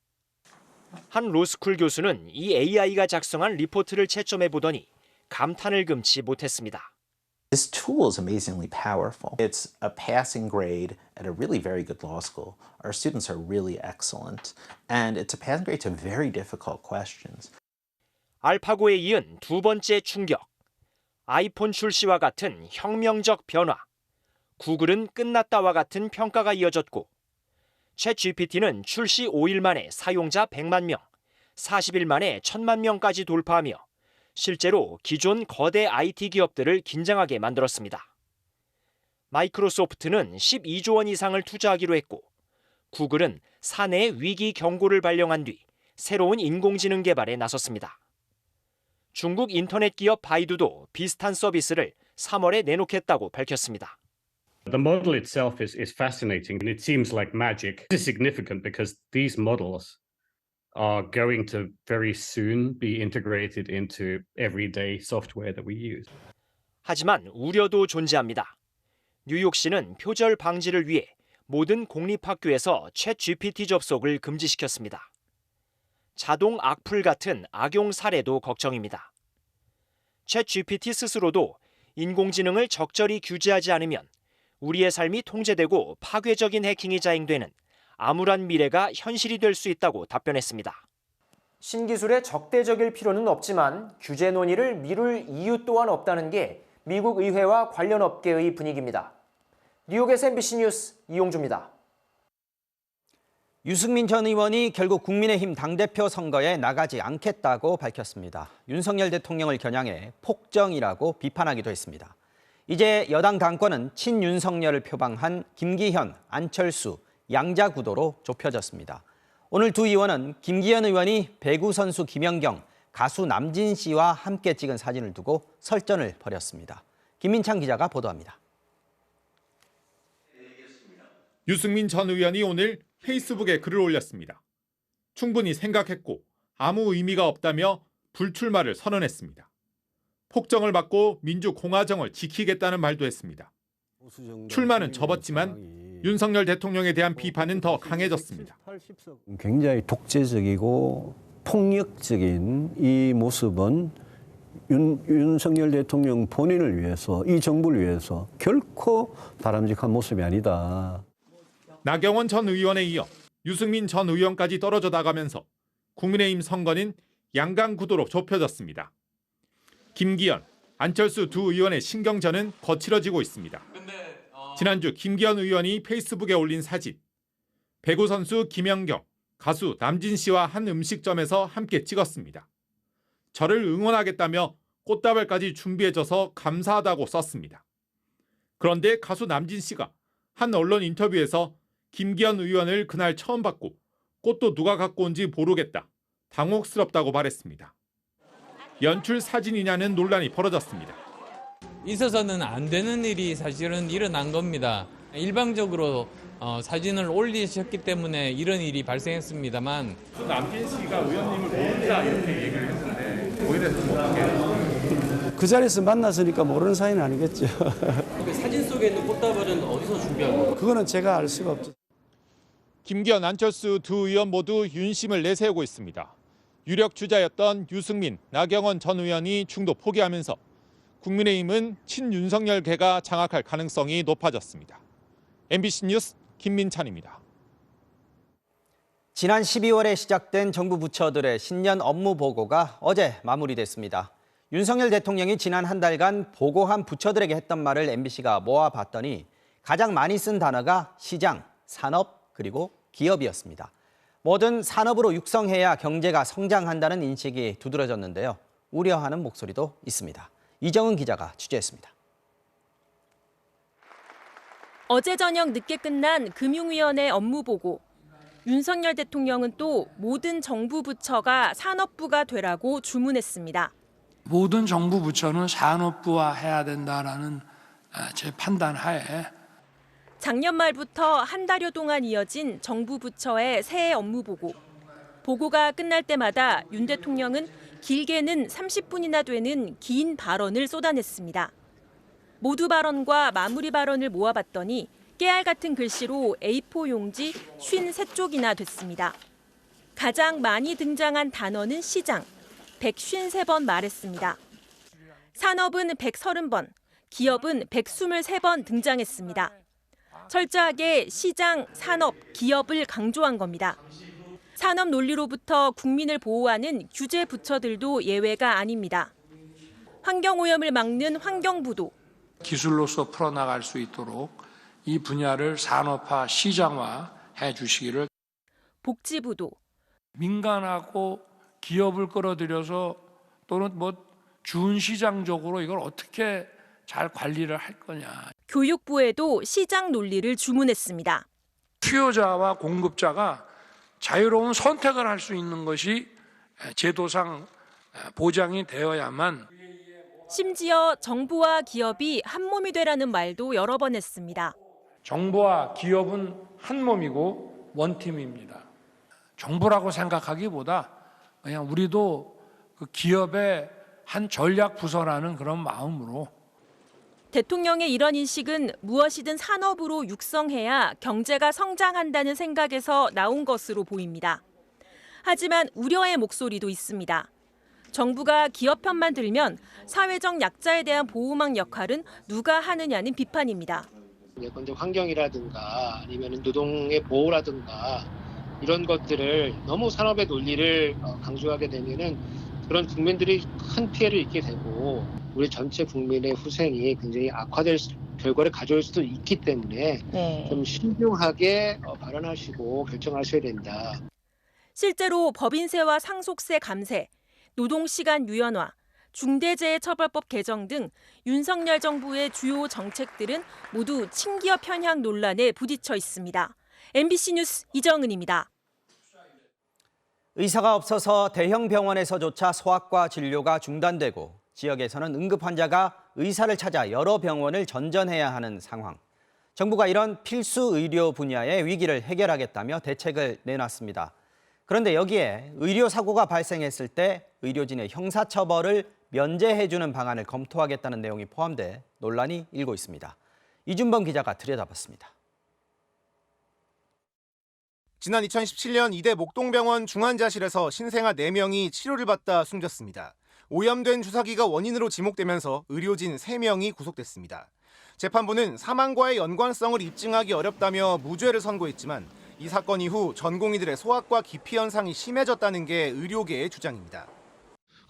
한 로스쿨 교수는 이 AI가 작성한 리포트를 채점해 보더니 감탄을 금치 못했습니다. This tool is amazingly powerful. It's a passing grade at a really very good law school. Our students are really excellent. And it's a passing grade to very difficult questions. 알파고에 이은 두 번째 충격. 아이폰 출시와 같은 혁명적 변화. 구글은 끝났다와 같은 평가가 이어졌고 챗GPT는 출시 5일 만에 사용자 100만 명, 40일 만에 1000만 명까지 돌파하며 실제로 기존 거대 IT 기업들을 긴장하게 만들었습니다. 마이크로소프트는 12조 원 이상을 투자하기로 했고 구글은 사내 위기 경고를 발령한 뒤 새로운 인공지능 개발에 나섰습니다. 중국 인터넷 기업 바이두도 비슷한 서비스를 3월에 내놓겠다고 밝혔습니다. The model itself is fascinating and it seems like magic. This is significant because these models are going to very soon be integrated into everyday software that we use. 하지만 우려도 존재합니다. 뉴욕시는 표절 방지를 위해 모든 공립학교에서 챗GPT 접속을 금지시켰습니다. 자동 악플 같은 악용 사례도 걱정입니다. 챗GPT 스스로도 인공지능을 적절히 규제하지 않으면 우리의 삶이 통제되고 파괴적인 해킹이 자행되는 암울한 미래가 현실이 될 수 있다고 답변했습니다. 신기술에 적대적일 필요는 없지만 규제 논의를 미룰 이유 또한 없다는 게 미국 의회와 관련 업계의 분위기입니다. 뉴욕에서 MBC 뉴스 이용주입니다. 유승민 전 의원이 결국 국민의힘 당대표 선거에 나가지 않겠다고 밝혔습니다. 윤석열 대통령을 겨냥해 폭정이라고 비판하기도 했습니다. 이제 여당 당권은 친윤석열을 표방한 김기현, 안철수, 양자 구도로 좁혀졌습니다. 오늘 두 의원은 김기현 의원이 배구 선수 김연경, 가수 남진 씨와 함께 찍은 사진을 두고 설전을 벌였습니다. 김민창 기자가 보도합니다. 유승민 전 의원이 오늘 페이스북에 글을 올렸습니다. 충분히 생각했고 아무 의미가 없다며 불출마를 선언했습니다. 폭정을 막고 민주공화정을 지키겠다는 말도 했습니다. 출마는 접었지만 윤석열 대통령에 대한 비판은 더 강해졌습니다. 굉장히 독재적이고 폭력적인 이 모습은 윤석열 대통령 본인을 위해서, 이 정부를 위해서 결코 바람직한 모습이 아니다. 나경원 전 의원에 이어 유승민 전 의원까지 떨어져 나가면서 국민의힘 선거는 양강 구도로 좁혀졌습니다. 김기현, 안철수 두 의원의 신경전은 거칠어지고 있습니다. 지난주 김기현 의원이 페이스북에 올린 사진. 배구 선수 김연경, 가수 남진 씨와 한 음식점에서 함께 찍었습니다. 저를 응원하겠다며 꽃다발까지 준비해줘서 감사하다고 썼습니다. 그런데 가수 남진 씨가 한 언론 인터뷰에서 김기현 의원을 그날 처음 봤고 꽃도 누가 갖고 온지 모르겠다. 당혹스럽다고 말했습니다. 연출 사진이냐는 논란이 벌어졌습니다. 있어서는 안 되는 일이 사실은 일어난 겁니다. 일방적으로 사진을 올리셨기 때문에 이런 일이 발생했습니다만 남진 씨가 의원님을 모른다 이렇게 얘기를 했는데 거기에 대해서 어떻게 해요? 그 자리에서 만났으니까 모르는 사이는 아니겠죠. 사진 속에 있는 꽃다발은 어디서 준비한 거예요? 그거는 제가 알 수가 없죠. 김기현, 안철수 두 의원 모두 윤심을 내세우고 있습니다. 유력 주자였던 유승민, 나경원 전 의원이 중도 포기하면서 국민의힘은 친윤석열계가 장악할 가능성이 높아졌습니다. MBC 뉴스 김민찬입니다. 지난 12월에 시작된 정부 부처들의 신년 업무 보고가 어제 마무리됐습니다. 윤석열 대통령이 지난 한 달간 보고한 부처들에게 했던 말을 MBC가 모아봤더니 가장 많이 쓴 단어가 시장, 산업, 그리고 기업이었습니다. 뭐든 산업으로 육성해야 경제가 성장한다는 인식이 두드러졌는데요. 우려하는 목소리도 있습니다. 이정은 기자가 취재했습니다. 어제 저녁 늦게 끝난 금융위원회 업무보고. 윤석열 대통령은 또 모든 정부 부처가 산업부가 되라고 주문했습니다. 모든 정부 부처는 산업부화해야 된다라는 제 판단 하에 작년 말부터 한 달여 동안 이어진 정부 부처의 새해 업무보고. 보고가 끝날 때마다 윤 대통령은 길게는 30분이나 되는 긴 발언을 쏟아냈습니다. 모두 발언과 마무리 발언을 모아봤더니 깨알 같은 글씨로 A4 용지 53쪽이나 됐습니다. 가장 많이 등장한 단어는 시장, 153번 말했습니다. 산업은 130번, 기업은 123번 등장했습니다. 철저하게 시장, 산업, 기업을 강조한 겁니다. 산업 논리로부터 국민을 보호하는 규제 부처들도 예외가 아닙니다. 환경오염을 막는 환경부도 기술로서 풀어나갈 수 있도록 이 분야를 산업화, 시장화해 주시기를. 복지부도 민간하고 기업을 끌어들여서 또는 준시장적으로 이걸 어떻게 잘 관리를 할 거냐. 교육부에도 시장 논리를 주문했습니다. 수요자와 공급자가 자유로운 선택을 할 수 있는 것이 제도상 보장이 되어야만. 심지어 정부와 기업이 한 몸이 되라는 말도 여러 번 했습니다. 정부와 기업은 한 몸이고 원팀입니다. 정부라고 생각하기보다 그냥 우리도 그 기업의 한 전략 부서라는 그런 마음으로. 대통령의 이런 인식은 무엇이든 산업으로 육성해야 경제가 성장한다는 생각에서 나온 것으로 보입니다. 하지만 우려의 목소리도 있습니다. 정부가 기업 편만 들면 사회적 약자에 대한 보호막 역할은 누가 하느냐는 비판입니다. 예컨대 환경이라든가 아니면 노동의 보호라든가 이런 것들을 너무 산업의 논리를 강조하게 되면은 그런 국민들이 큰 피해를 입게 되고 우리 전체 국민의 후생이 굉장히 악화될 결과를 가져올 수도 있기 때문에 좀 신중하게 발언하시고 결정하셔야 된다. 실제로 법인세와 상속세 감세, 노동시간 유연화, 중대재해처벌법 개정 등 윤석열 정부의 주요 정책들은 모두 친기업 편향 논란에 부딪혀 있습니다. MBC 뉴스 이정은입니다. 의사가 없어서 대형 병원에서조차 소아과 진료가 중단되고 지역에서는 응급 환자가 의사를 찾아 여러 병원을 전전해야 하는 상황. 정부가 이런 필수 의료 분야의 위기를 해결하겠다며 대책을 내놨습니다. 그런데 여기에 의료사고가 발생했을 때 의료진의 형사처벌을 면제해주는 방안을 검토하겠다는 내용이 포함돼 논란이 일고 있습니다. 이준범 기자가 들여다봤습니다. 지난 2017년 이대 목동병원 중환자실에서 신생아 4명이 치료를 받다 숨졌습니다. 오염된 주사기가 원인으로 지목되면서 의료진 3명이 구속됐습니다. 재판부는 사망과의 연관성을 입증하기 어렵다며 무죄를 선고했지만 이 사건 이후 전공의들의 소아과 기피 현상이 심해졌다는 게 의료계의 주장입니다.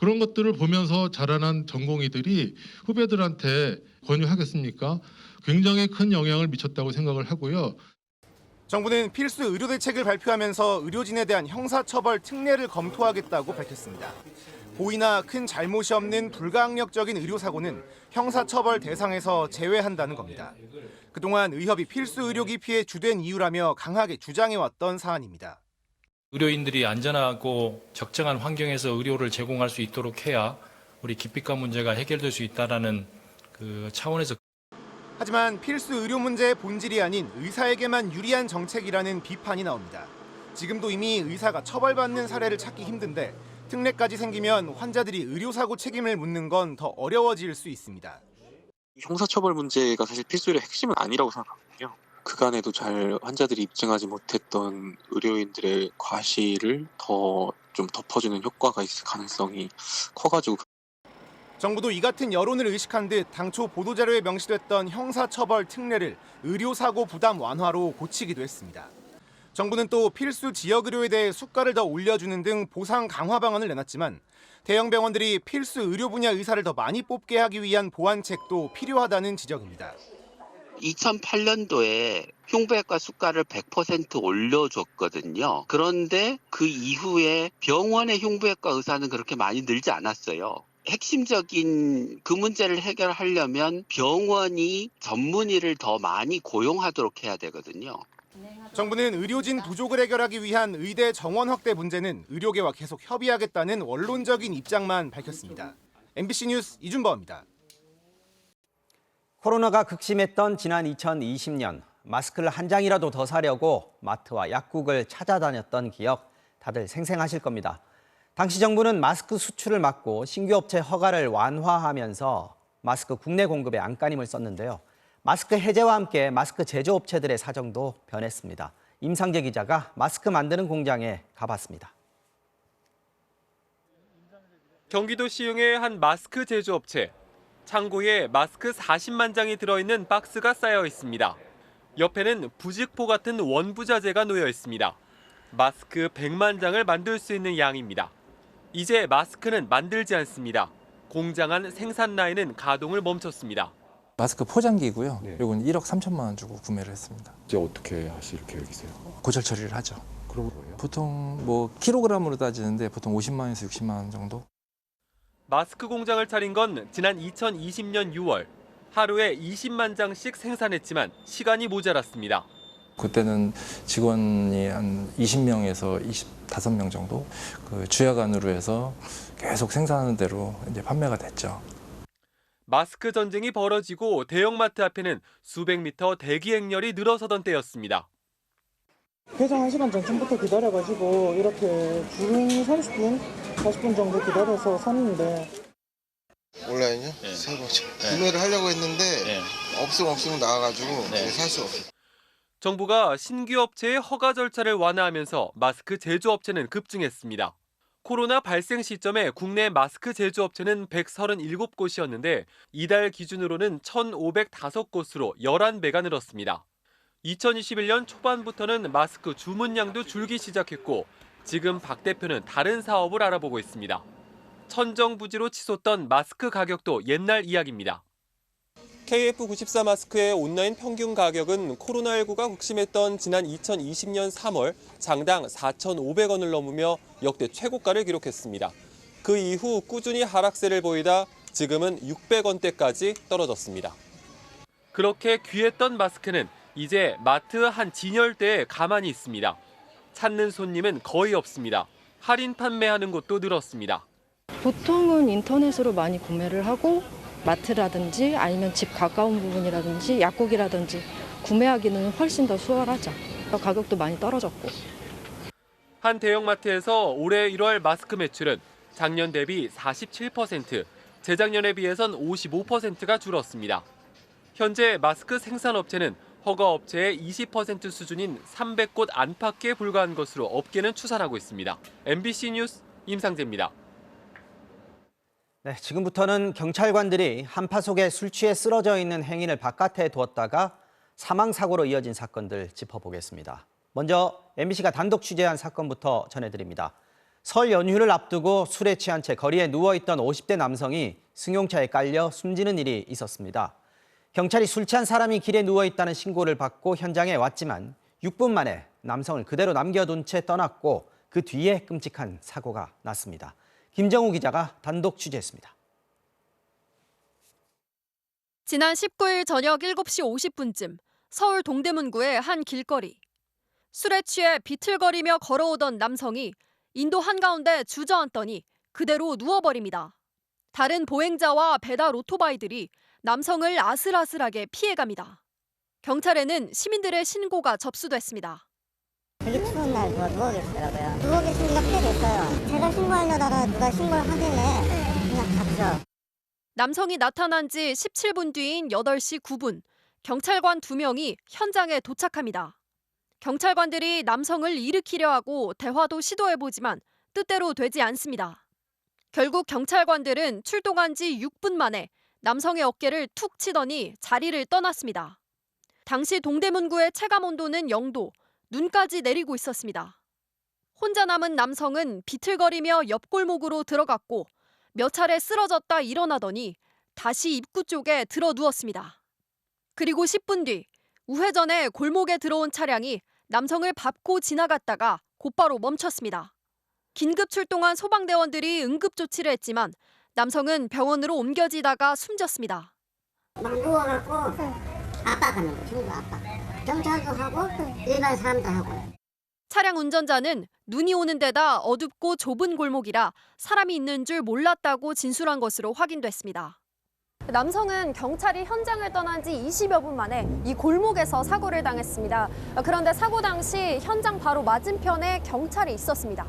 그런 것들을 보면서 자라난 전공의들이 후배들한테 권유하겠습니까? 굉장히 큰 영향을 미쳤다고 생각을 하고요. 정부는 필수 의료 대책을 발표하면서 의료진에 대한 형사처벌 특례를 검토하겠다고 밝혔습니다. 고의나 큰 잘못이 없는 불가항력적인 의료사고는 형사처벌 대상에서 제외한다는 겁니다. 그동안 의협이 필수 의료기피의 주된 이유라며 강하게 주장해왔던 사안입니다. 의료인들이 안전하고 적정한 환경에서 의료를 제공할 수 있도록 해야 우리 기피과 문제가 해결될 수 있다는 그 차원에서. 하지만 필수 의료 문제의 본질이 아닌 의사에게만 유리한 정책이라는 비판이 나옵니다. 지금도 이미 의사가 처벌받는 사례를 찾기 힘든데 특례까지 생기면 환자들이 의료사고 책임을 묻는 건 더 어려워질 수 있습니다. 형사처벌 문제가 사실 필수 의료의 핵심은 아니라고 생각하거든요. 그간에도 잘 환자들이 입증하지 못했던 의료인들의 과실을 더 좀 덮어주는 효과가 있을 가능성이 커가지고. 정부도 이 같은 여론을 의식한 듯 당초 보도자료에 명시됐던 형사처벌 특례를 의료사고 부담 완화로 고치기도 했습니다. 정부는 또 필수 지역의료에 대해 수가를 더 올려주는 등 보상 강화 방안을 내놨지만 대형 병원들이 필수 의료 분야 의사를 더 많이 뽑게 하기 위한 보완책도 필요하다는 지적입니다. 2008년도에 흉부외과 수가를 100% 올려줬거든요. 그런데 그 이후에 병원의 흉부외과 의사는 그렇게 많이 늘지 않았어요. 핵심적인 그 문제를 해결하려면 병원이 전문의를 더 많이 고용하도록 해야 되거든요. 정부는 의료진 부족을 해결하기 위한 의대 정원 확대 문제는 의료계와 계속 협의하겠다는 원론적인 입장만 밝혔습니다. MBC 뉴스 이준범입니다. 코로나가 극심했던 지난 2020년 마스크를 한 장이라도 더 사려고 마트와 약국을 찾아다녔던 기억 다들 생생하실 겁니다. 당시 정부는 마스크 수출을 막고 신규 업체 허가를 완화하면서 마스크 국내 공급에 안간힘을 썼는데요. 마스크 해제와 함께 마스크 제조업체들의 사정도 변했습니다. 임상재 기자가 마스크 만드는 공장에 가봤습니다. 경기도 시흥의 한 마스크 제조업체. 창고에 마스크 40만 장이 들어있는 박스가 쌓여 있습니다. 옆에는 부직포 같은 원부자재가 놓여 있습니다. 마스크 100만 장을 만들 수 있는 양입니다. 이제 마스크는 만들지 않습니다. 공장 안 생산 라인은 가동을 멈췄습니다. 마스크 포장기고요. 이건 1억 3천만 원 주고 구매를 했습니다. 이제 어떻게 하실 계획이세요? 고철 처리를 하죠. 그럼 뭐예요? 보통 뭐 킬로그램으로 따지는데 보통 50만 원에서 60만 원 정도. 마스크 공장을 차린 건 지난 2020년 6월. 하루에 20만 장씩 생산했지만 시간이 모자랐습니다. 그때는 직원이 한 20명에서 25명 정도 그 주야간으로 해서 계속 생산하는 대로 이제 판매가 됐죠. 마스크 전쟁이 벌어지고 대형마트 앞에는 수백 미터 대기 행렬이 늘어서던 때였습니다. 개장 1시간 전쯤부터 기다려가지고 이렇게 줄은 30분, 40분 정도 기다려서 샀는데. 온라인요? 네. 구매를 하려고 했는데 없으면 나와가지고 살 수 없어요. 정부가 신규 업체의 허가 절차를 완화하면서 마스크 제조업체는 급증했습니다. 코로나 발생 시점에 국내 마스크 제조업체는 137곳이었는데 이달 기준으로는 1,505곳으로 11배가 늘었습니다. 2021년 초반부터는 마스크 주문량도 줄기 시작했고 지금 박 대표는 다른 사업을 알아보고 있습니다. 천정부지로 치솟던 마스크 가격도 옛날 이야기입니다. KF94 마스크의 온라인 평균 가격은 코로나19가 극심했던 지난 2020년 3월 장당 4,500원을 넘으며 역대 최고가를 기록했습니다. 그 이후 꾸준히 하락세를 보이다 지금은 600원대까지 떨어졌습니다. 그렇게 귀했던 마스크는 이제 마트 한 진열대에 가만히 있습니다. 찾는 손님은 거의 없습니다. 할인 판매하는 곳도 늘었습니다. 보통은 인터넷으로 많이 구매를 하고 마트라든지 아니면 집 가까운 부분이라든지 약국이라든지 구매하기는 훨씬 더 수월하죠. 가격도 많이 떨어졌고. 한 대형마트에서 올해 1월 마스크 매출은 작년 대비 47%, 재작년에 비해선 55%가 줄었습니다. 현재 마스크 생산업체는 허가업체의 20% 수준인 300곳 안팎에 불과한 것으로 업계는 추산하고 있습니다. MBC 뉴스 임상재입니다. 네, 지금부터는 경찰관들이 한파 속에 술 취해 쓰러져 있는 행인을 바깥에 두었다가 사망사고로 이어진 사건들 짚어보겠습니다. 먼저 MBC가 단독 취재한 사건부터 전해드립니다. 설 연휴를 앞두고 술에 취한 채 거리에 누워있던 50대 남성이 승용차에 깔려 숨지는 일이 있었습니다. 경찰이 술 취한 사람이 길에 누워있다는 신고를 받고 현장에 왔지만 6분 만에 남성을 그대로 남겨둔 채 떠났고 그 뒤에 끔찍한 사고가 났습니다. 김정우 기자가 단독 취재했습니다. 지난 19일 저녁 7시 50분쯤 서울 동대문구의 한 길거리. 술에 취해 비틀거리며 걸어오던 남성이 인도 한가운데 주저앉더니 그대로 누워버립니다. 다른 보행자와 배달 오토바이들이 남성을 아슬아슬하게 피해갑니다. 경찰에는 시민들의 신고가 접수됐습니다. 되게 추운 날 누워 계시더라고요. 누워 계시니까 피해됐어요. 제가 신고하려다가 누가 신고를 하길래 그냥 갔죠. 남성이 나타난 지 17분 뒤인 8시 9분, 경찰관 2명이 현장에 도착합니다. 경찰관들이 남성을 일으키려 하고 대화도 시도해보지만 뜻대로 되지 않습니다. 결국 경찰관들은 출동한 지 6분 만에 남성의 어깨를 툭 치더니 자리를 떠났습니다. 당시 동대문구의 체감온도는 0도, 눈까지 내리고 있었습니다. 혼자 남은 남성은 비틀거리며 옆 골목으로 들어갔고 몇 차례 쓰러졌다 일어나더니 다시 입구 쪽에 들어 누웠습니다. 그리고 10분 뒤 우회전에 골목에 들어온 차량이 남성을 밟고 지나갔다가 곧바로 멈췄습니다. 긴급 출동한 소방대원들이 응급조치를 했지만 남성은 병원으로 옮겨지다가 숨졌습니다. 막 누워갖고 압박하는 거죠. 친구 압박. 경찰도 하고 일반 사람도 하고. 차량 운전자는 눈이 오는 데다 어둡고 좁은 골목이라 사람이 있는 줄 몰랐다고 진술한 것으로 확인됐습니다. 남성은 경찰이 현장을 떠난 지 20여 분 만에 이 골목에서 사고를 당했습니다. 그런데 사고 당시 현장 바로 맞은편에 경찰이 있었습니다.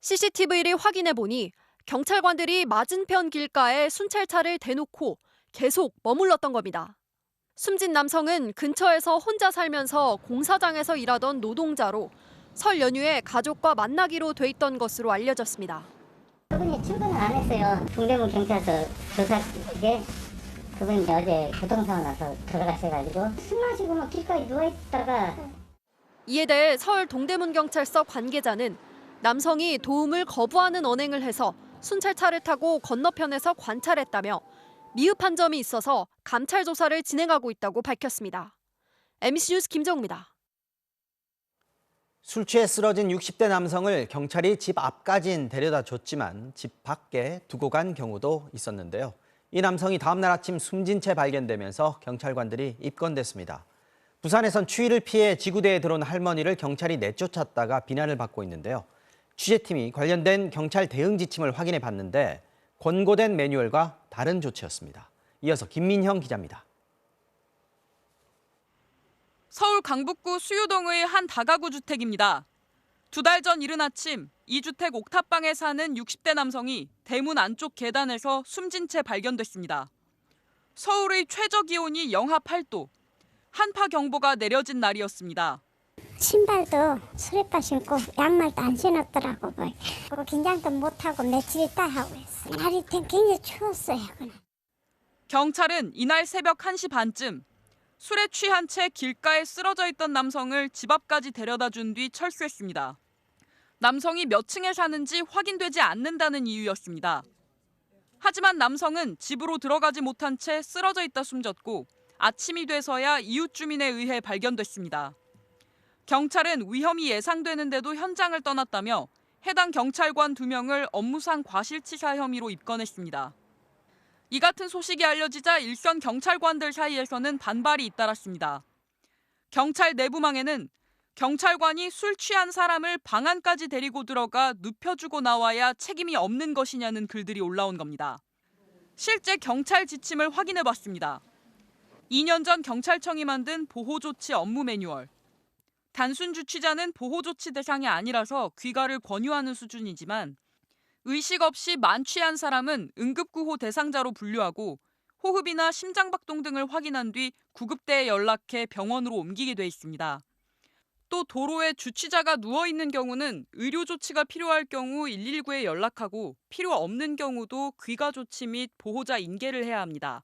CCTV를 확인해 보니 경찰관들이 맞은편 길가에 순찰차를 대놓고 계속 머물렀던 겁니다. 숨진 남성은 근처에서 혼자 살면서 공사장에서 일하던 노동자로 설 연휴에 가족과 만나기로 돼 있던 것으로 알려졌습니다. 그분이 출근을 안 했어요. 동대문 경찰서 조사국에 그분이 어제 교통사고 나서 들어가셔가지고 술 마시고 막 길가에 누워있다가. 이에 대해 서울 동대문경찰서 관계자는 남성이 도움을 거부하는 언행을 해서 순찰차를 타고 건너편에서 관찰했다며 미흡한 점이 있어서 감찰 조사를 진행하고 있다고 밝혔습니다. MBC 뉴스 김정우입니다. 술 취해 쓰러진 60대 남성을 경찰이 집 앞까진 데려다 줬지만 집 밖에 두고 간 경우도 있었는데요. 이 남성이 다음 날 아침 숨진 채 발견되면서 경찰관들이 입건됐습니다. 부산에선 추위를 피해 지구대에 들어온 할머니를 경찰이 내쫓았다가 비난을 받고 있는데요. 취재팀이 관련된 경찰 대응 지침을 확인해 봤는데 권고된 매뉴얼과 다른 조치였습니다. 이어서 김민형 기자입니다. 서울 강북구 수유동의 한 다가구 주택입니다. 2달 전 이른 아침 이 주택 옥탑방에 사는 60대 남성이 대문 안쪽 계단에서 숨진 채 발견됐습니다. 서울의 최저 기온이 영하 8도, 한파 경보가 내려진 날이었습니다. 신발도 수레바 신고 양말도 안 신었더라고. 그리고 긴장도 못하고 며칠 있다 하고 했어요. 날이 굉장히 추웠어요. 경찰은 이날 새벽 1시 반쯤 술에 취한 채 길가에 쓰러져 있던 남성을 집 앞까지 데려다 준 뒤 철수했습니다. 남성이 몇 층에 사는지 확인되지 않는다는 이유였습니다. 하지만 남성은 집으로 들어가지 못한 채 쓰러져 있다 숨졌고 아침이 돼서야 이웃 주민에 의해 발견됐습니다. 경찰은 위험이 예상되는데도 현장을 떠났다며 해당 경찰관 2명을 업무상 과실치사 혐의로 입건했습니다. 이 같은 소식이 알려지자 일선 경찰관들 사이에서는 반발이 잇따랐습니다. 경찰 내부망에는 경찰관이 술 취한 사람을 방 안까지 데리고 들어가 눕혀주고 나와야 책임이 없는 것이냐는 글들이 올라온 겁니다. 실제 경찰 지침을 확인해봤습니다. 2년 전 경찰청이 만든 보호조치 업무 매뉴얼. 단순 주취자는 보호조치 대상이 아니라서 귀가를 권유하는 수준이지만 의식 없이 만취한 사람은 응급구호 대상자로 분류하고 호흡이나 심장박동 등을 확인한 뒤 구급대에 연락해 병원으로 옮기게 돼 있습니다. 또 도로에 주취자가 누워있는 경우는 의료 조치가 필요할 경우 119에 연락하고 필요 없는 경우도 귀가 조치 및 보호자 인계를 해야 합니다.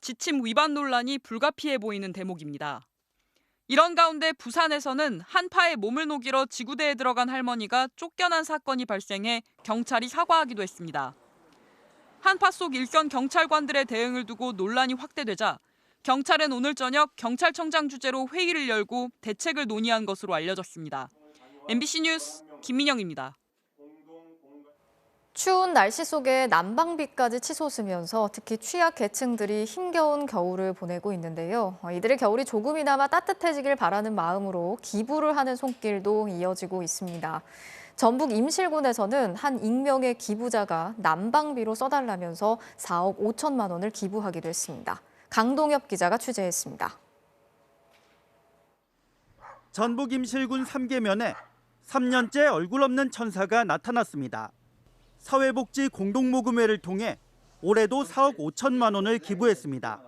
지침 위반 논란이 불가피해 보이는 대목입니다. 이런 가운데 부산에서는 한파에 몸을 녹이러 지구대에 들어간 할머니가 쫓겨난 사건이 발생해 경찰이 사과하기도 했습니다. 한파 속 일선 경찰관들의 대응을 두고 논란이 확대되자 경찰은 오늘 저녁 경찰청장 주재로 회의를 열고 대책을 논의한 것으로 알려졌습니다. MBC 뉴스 김민영입니다. 추운 날씨 속에 난방비까지 치솟으면서 특히 취약계층들이 힘겨운 겨울을 보내고 있는데요. 이들의 겨울이 조금이나마 따뜻해지길 바라는 마음으로 기부를 하는 손길도 이어지고 있습니다. 전북 임실군에서는 한 익명의 기부자가 난방비로 써달라면서 4억 5천만 원을 기부하기도 했습니다. 강동엽 기자가 취재했습니다. 전북 임실군 삼계면에 3년째 얼굴 없는 천사가 나타났습니다. 사회복지 공동모금회를 통해 올해도 4억 5천만 원을 기부했습니다.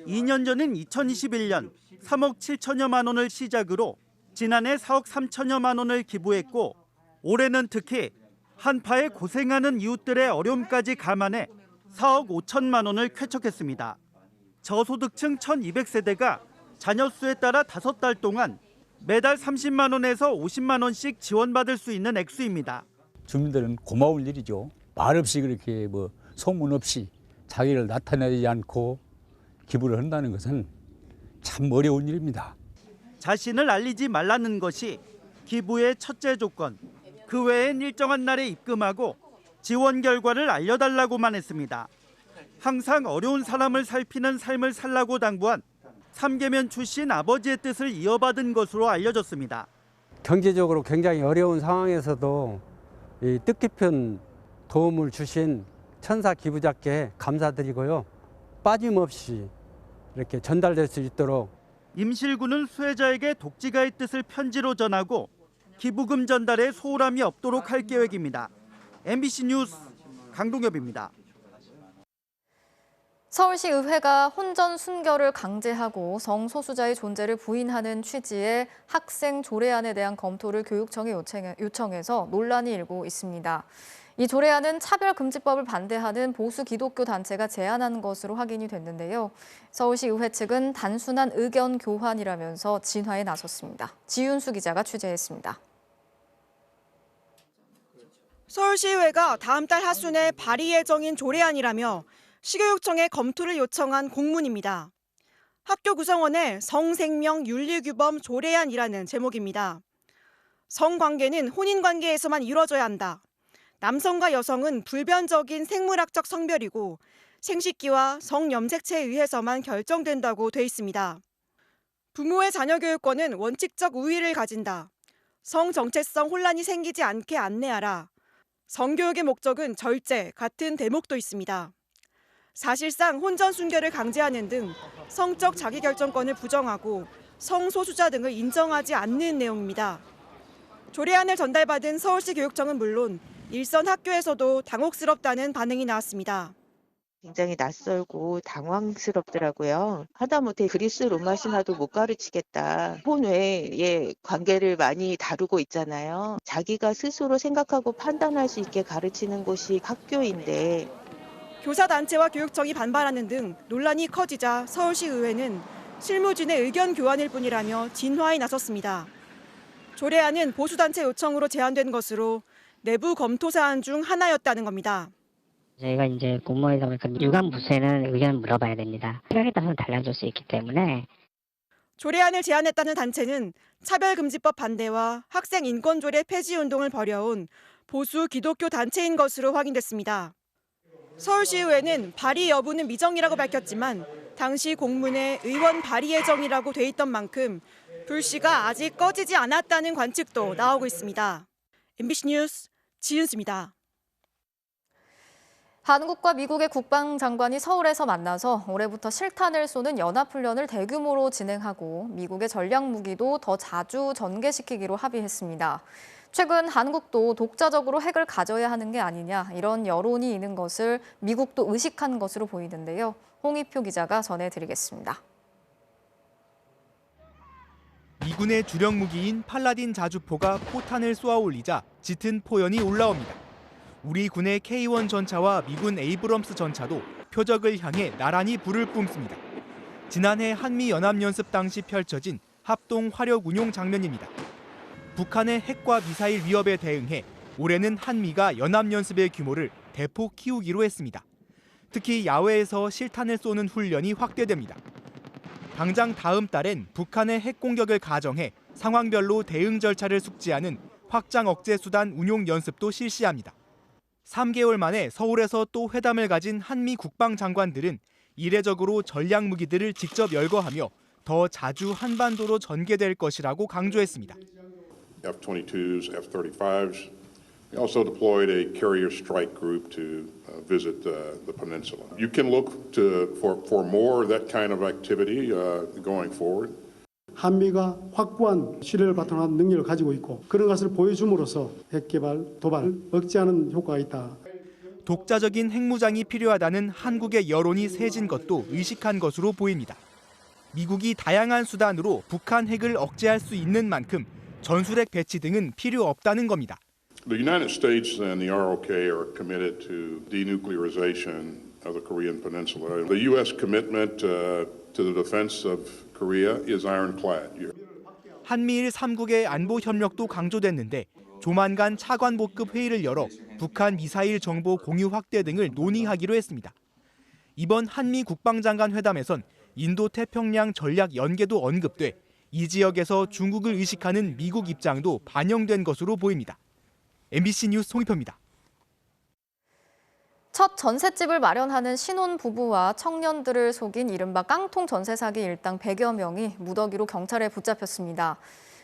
2년 전인 2021년 3억 7천여만 원을 시작으로 지난해 4억 3천여만 원을 기부했고 올해는 특히 한파에 고생하는 이웃들의 어려움까지 감안해 4억 5천만 원을 쾌척했습니다. 저소득층 1,200세대가 자녀 수에 따라 5달 동안 매달 30만 원에서 50만 원씩 지원받을 수 있는 액수입니다. 주민들은 고마울 일이죠. 말 없이 그렇게 소문 없이 자기를 나타내지 않고 기부를 한다는 것은 참 어려운 일입니다. 자신을 알리지 말라는 것이 기부의 첫째 조건. 그 외엔 일정한 날에 입금하고 지원 결과를 알려달라고만 했습니다. 항상 어려운 사람을 살피는 삶을 살라고 당부한 삼계면 출신 아버지의 뜻을 이어받은 것으로 알려졌습니다. 경제적으로 굉장히 어려운 상황에서도 이 뜻깊은 도움을 주신 천사 기부자께 감사드리고요. 빠짐없이 이렇게 전달될 수 있도록 임실군은 수혜자에게 독지가의 뜻을 편지로 전하고 기부금 전달에 소홀함이 없도록 할 계획입니다. MBC 뉴스 강동엽입니다. 서울시 의회가 혼전 순결을 강제하고 성소수자의 존재를 부인하는 취지의 학생 조례안에 대한 검토를 교육청에 요청해서 논란이 일고 있습니다. 이 조례안은 차별금지법을 반대하는 보수 기독교 단체가 제안한 것으로 확인이 됐는데요. 서울시 의회 측은 단순한 의견 교환이라면서 진화에 나섰습니다. 지윤수 기자가 취재했습니다. 서울시의회가 다음 달 하순에 발의 예정인 조례안이라며 시교육청에 검토를 요청한 공문입니다. 학교 구성원의 성생명윤리규범 조례안이라는 제목입니다. 성관계는 혼인관계에서만 이루어져야 한다. 남성과 여성은 불변적인 생물학적 성별이고 생식기와 성염색체에 의해서만 결정된다고 돼 있습니다. 부모의 자녀 교육권은 원칙적 우위를 가진다. 성정체성 혼란이 생기지 않게 안내하라. 성교육의 목적은 절제 같은 대목도 있습니다. 사실상 혼전 순결을 강제하는 등 성적 자기결정권을 부정하고 성소수자 등을 인정하지 않는 내용입니다. 조례안을 전달받은 서울시 교육청은 물론 일선 학교에서도 당혹스럽다는 반응이 나왔습니다. 굉장히 낯설고 당황스럽더라고요. 하다못해 그리스 로마 신화도 못 가르치겠다. 혼외의 관계를 많이 다루고 있잖아요. 자기가 스스로 생각하고 판단할 수 있게 가르치는 곳이 학교인데. 교사단체와 교육청이 반발하는 등 논란이 커지자 서울시 의회는 실무진의 의견 교환일 뿐이라며 진화에 나섰습니다. 조례안은 보수단체 요청으로 제안된 것으로 내부 검토 사안 중 하나였다는 겁니다. 저희가 이제 공무원이다 보니까 유관부서에는 의견을 물어봐야 됩니다. 생각에 따라서 달라질 수 있기 때문에. 조례안을 제안했다는 단체는 차별금지법 반대와 학생 인권조례 폐지 운동을 벌여온 보수 기독교 단체인 것으로 확인됐습니다. 서울시의회는 발의 여부는 미정이라고 밝혔지만 당시 공문에 의원 발의 예정이라고 돼 있던 만큼 불씨가 아직 꺼지지 않았다는 관측도 나오고 있습니다. MBC 뉴스 지은수입니다. 한국과 미국의 국방장관이 서울에서 만나서 올해부터 실탄을 쏘는 연합훈련을 대규모로 진행하고 미국의 전략무기도 더 자주 전개시키기로 합의했습니다. 최근 한국도 독자적으로 핵을 가져야 하는 게 아니냐 이런 여론이 있는 것을 미국도 의식한 것으로 보이는데요. 홍익표 기자가 전해드리겠습니다. 미군의 주력 무기인 팔라딘 자주포가 포탄을 쏘아올리자 짙은 포연이 올라옵니다. 우리 군의 K1 전차와 미군 에이브럼스 전차도 표적을 향해 나란히 불을 뿜습니다. 지난해 한미 연합연습 당시 펼쳐진 합동 화력 운용 장면입니다. 북한의 핵과 미사일 위협에 대응해 올해는 한미가 연합연습의 규모를 대폭 키우기로 했습니다. 특히 야외에서 실탄을 쏘는 훈련이 확대됩니다. 당장 다음 달엔 북한의 핵 공격을 가정해 상황별로 대응 절차를 숙지하는 확장 억제 수단 운용 연습도 실시합니다. 3개월 만에 서울에서 또 회담을 가진 한미 국방장관들은 이례적으로 전략 무기들을 직접 열거하며 더 자주 한반도로 전개될 것이라고 강조했습니다. F-22s, F-35s. We also deployed a carrier strike group to visit the peninsula. You can look for more of that kind of activity going forward. 한미가 확고한 신뢰를 바탕으로 한 능력을 가지고 있고 그런 것을 보여줌으로써 핵 개발, 도발, 억제하는 효과가 있다. 독자적인 핵무장이 필요하다는 한국의 여론이 세진 것도 의식한 것으로 보입니다. 미국이 다양한 수단으로 북한 핵을 억제할 수 있는 만큼 전술핵 배치 등은 필요 없다는 겁니다. The United States and the ROK are committed to denuclearization of the Korean Peninsula. The U.S. commitment to the defense of Korea is ironclad. 한미일 3국의 안보 협력도 강조됐는데 조만간 차관보급 회의를 열어 북한 미사일 정보 공유 확대 등을 논의하기로 했습니다. 이번 한미 국방장관 회담에선 인도태평양 전략 연계도 언급돼 이 지역에서 중국을 의식하는 미국 입장도 반영된 것으로 보입니다. MBC 뉴스 송희표입니다. 첫 전셋집을 마련하는 신혼부부와 청년들을 속인 이른바 깡통 전세 사기 일당 100여 명이 무더기로 경찰에 붙잡혔습니다.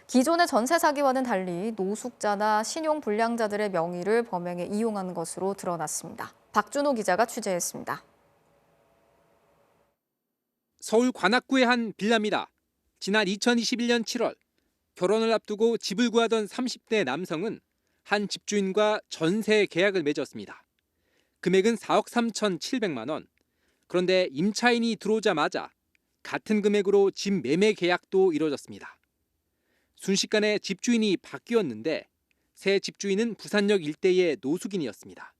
기존의 전세 사기와는 달리 노숙자나 신용불량자들의 명의를 범행에 이용한 것으로 드러났습니다. 박준호 기자가 취재했습니다. 서울 관악구의 한 빌라입니다. 지난 2021년 7월 결혼을 앞두고 집을 구하던 30대 남성은 한 집주인과 전세 계약을 맺었습니다. 금액은 4억 3,700만 원. 그런데 임차인이 들어오자마자 같은 금액으로 집 매매 계약도 이뤄졌습니다. 순식간에 집주인이 바뀌었는데 새 집주인은 부산역 일대의 노숙인이었습니다.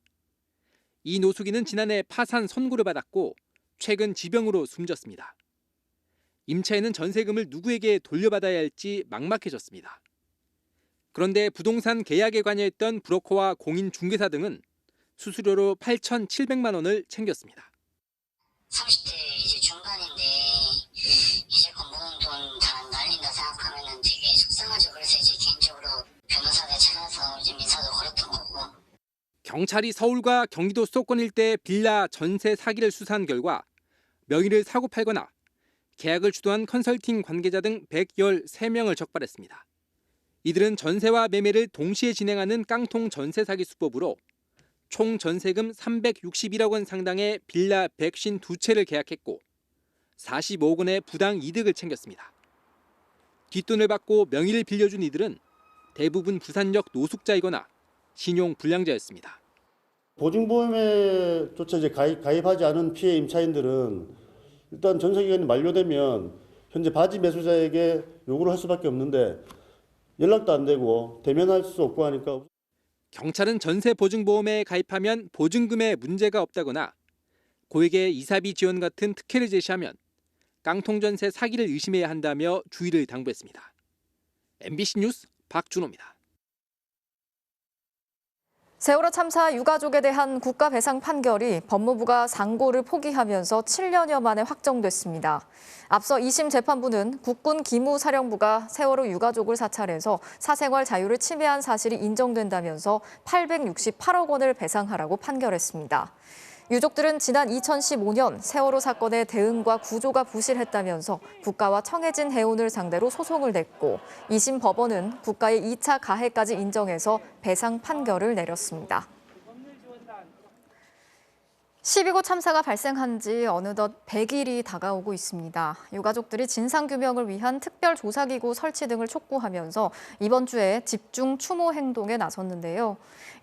이 노숙인은 지난해 파산 선고를 받았고 최근 지병으로 숨졌습니다. 임차인은 전세금을 누구에게 돌려받아야 할지 막막해졌습니다. 그런데 부동산 계약에 관여했던 브로커와 공인중개사 등은 수수료로 8,700만 원을 챙겼습니다. 30대 이제 중반인데 이제 모은 돈 다 날린다 생각하면 되게 속상하죠. 그래서 이제 개인적으로 변호사를 찾아서 이제 민사도 걸었던 거고. 경찰이 서울과 경기도 수도권 일대 빌라 전세 사기를 수사한 결과 명의를 사고 팔거나 계약을 주도한 컨설팅 관계자 등 113명을 적발했습니다. 이들은 전세와 매매를 동시에 진행하는 깡통 전세 사기 수법으로 총 전세금 361억 원 상당의 빌라 152채를 계약했고 45억 원의 부당 이득을 챙겼습니다. 뒷돈을 받고 명의를 빌려준 이들은 대부분 부산역 노숙자이거나 신용 불량자였습니다. 보증보험에조차 이제 가입하지 않은 피해 임차인들은 일단 전세 기간이 만료되면 현재 바지 매수자에게 요구를 할 수밖에 없는데 연락도 안 되고 대면할 수 없고 하니까. 경찰은 전세 보증보험에 가입하면 보증금에 문제가 없다거나 고액의 이사비 지원 같은 특혜를 제시하면 깡통전세 사기를 의심해야 한다며 주의를 당부했습니다. MBC 뉴스 박준호입니다. 세월호 참사 유가족에 대한 국가배상 판결이 법무부가 상고를 포기하면서 7년여 만에 확정됐습니다. 앞서 2심 재판부는 국군 기무사령부가 세월호 유가족을 사찰해서 사생활 자유를 침해한 사실이 인정된다면서 868억 원을 배상하라고 판결했습니다. 유족들은 지난 2015년 세월호 사건의 대응과 구조가 부실했다면서 국가와 청해진 해운을 상대로 소송을 냈고 2심 법원은 국가의 2차 가해까지 인정해서 배상 판결을 내렸습니다. 12구 참사가 발생한 지 어느덧 100일이 다가오고 있습니다. 유가족들이 진상규명을 위한 특별조사기구 설치 등을 촉구하면서 이번 주에 집중 추모 행동에 나섰는데요.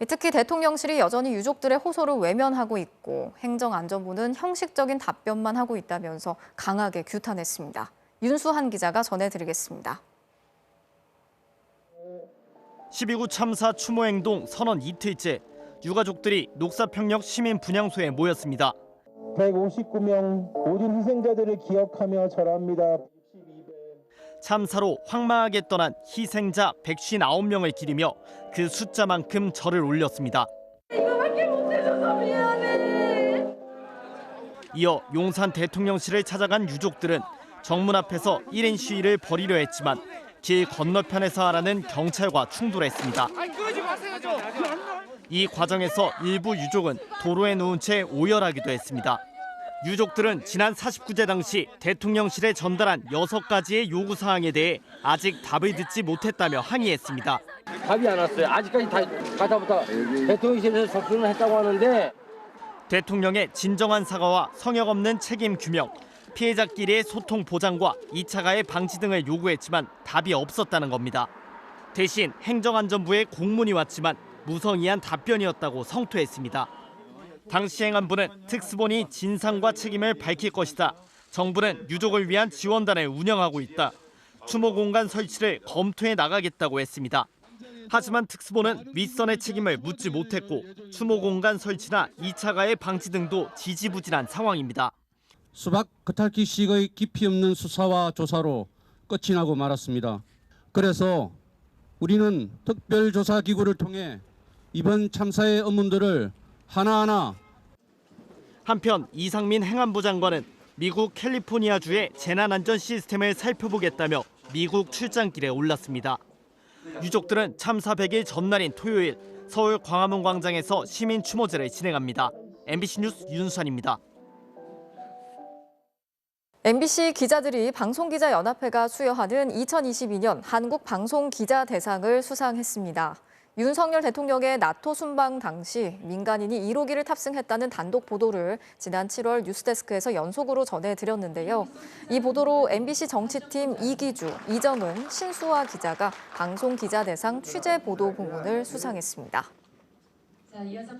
특히 대통령실이 여전히 유족들의 호소를 외면하고 있고 행정안전부는 형식적인 답변만 하고 있다면서 강하게 규탄했습니다. 윤수한 기자가 전해드리겠습니다. 12구 참사 추모 행동 선언 이틀째. 유가족들이 녹사평역 시민분향소에 모였습니다. 159명 모든 희생자들을 기억하며 절합니다. 참사로 황망하게 떠난 희생자 159명을 기리며 그 숫자만큼 절을 올렸습니다. 이거밖에 못해줘서 미안해. 이어 용산 대통령실을 찾아간 유족들은 정문 앞에서 1인 시위를 벌이려 했지만 길 건너편에서 하라는 경찰과 충돌했습니다. 이 과정에서 일부 유족은 도로에 누운 채 오열하기도 했습니다. 유족들은 지난 49제 당시 대통령실에 전달한 6가지의 요구사항에 대해 아직 답을 듣지 못했다며 항의했습니다. 답이 안 왔어요. 아직까지 가다부터 대통령실에서 접수를 했다고 하는데 대통령의 진정한 사과와 성역 없는 책임 규명, 피해자끼리의 소통 보장과 2차 가해 방지 등을 요구했지만 답이 없었다는 겁니다. 대신 행정안전부에 공문이 왔지만 무성의한 답변이었다고 성토했습니다. 당시 행안부는 특수본이 진상과 책임을 밝힐 것이다. 정부는 유족을 위한 지원단을 운영하고 있다. 추모 공간 설치를 검토해 나가겠다고 했습니다. 하지만 특수본은 윗선의 책임을 묻지 못했고 추모 공간 설치나 2차 가해 방지 등도 지지부진한 상황입니다. 수박 겉핥기식의 깊이 없는 수사와 조사로 끝이 나고 말았습니다. 그래서 우리는 특별조사기구를 통해 이번 참사의 의문들을 하나하나. 한편 이상민 행안부 장관은 미국 캘리포니아주의 재난안전 시스템을 살펴보겠다며 미국 출장길에 올랐습니다. 유족들은 참사 100일 전날인 토요일 서울 광화문 광장에서 시민 추모제를 진행합니다. MBC 뉴스 윤수환입니다. MBC 기자들이 방송기자연합회가 수여하는 2022년 한국방송기자대상을 수상했습니다. 윤석열 대통령의 나토 순방 당시 민간인이 1호기를 탑승했다는 단독 보도를 지난 7월 뉴스데스크에서 연속으로 전해드렸는데요. 이 보도로 MBC 정치팀 이기주, 이정은, 신수아 기자가 방송기자대상 취재보도 부문을 수상했습니다. 자, 이어서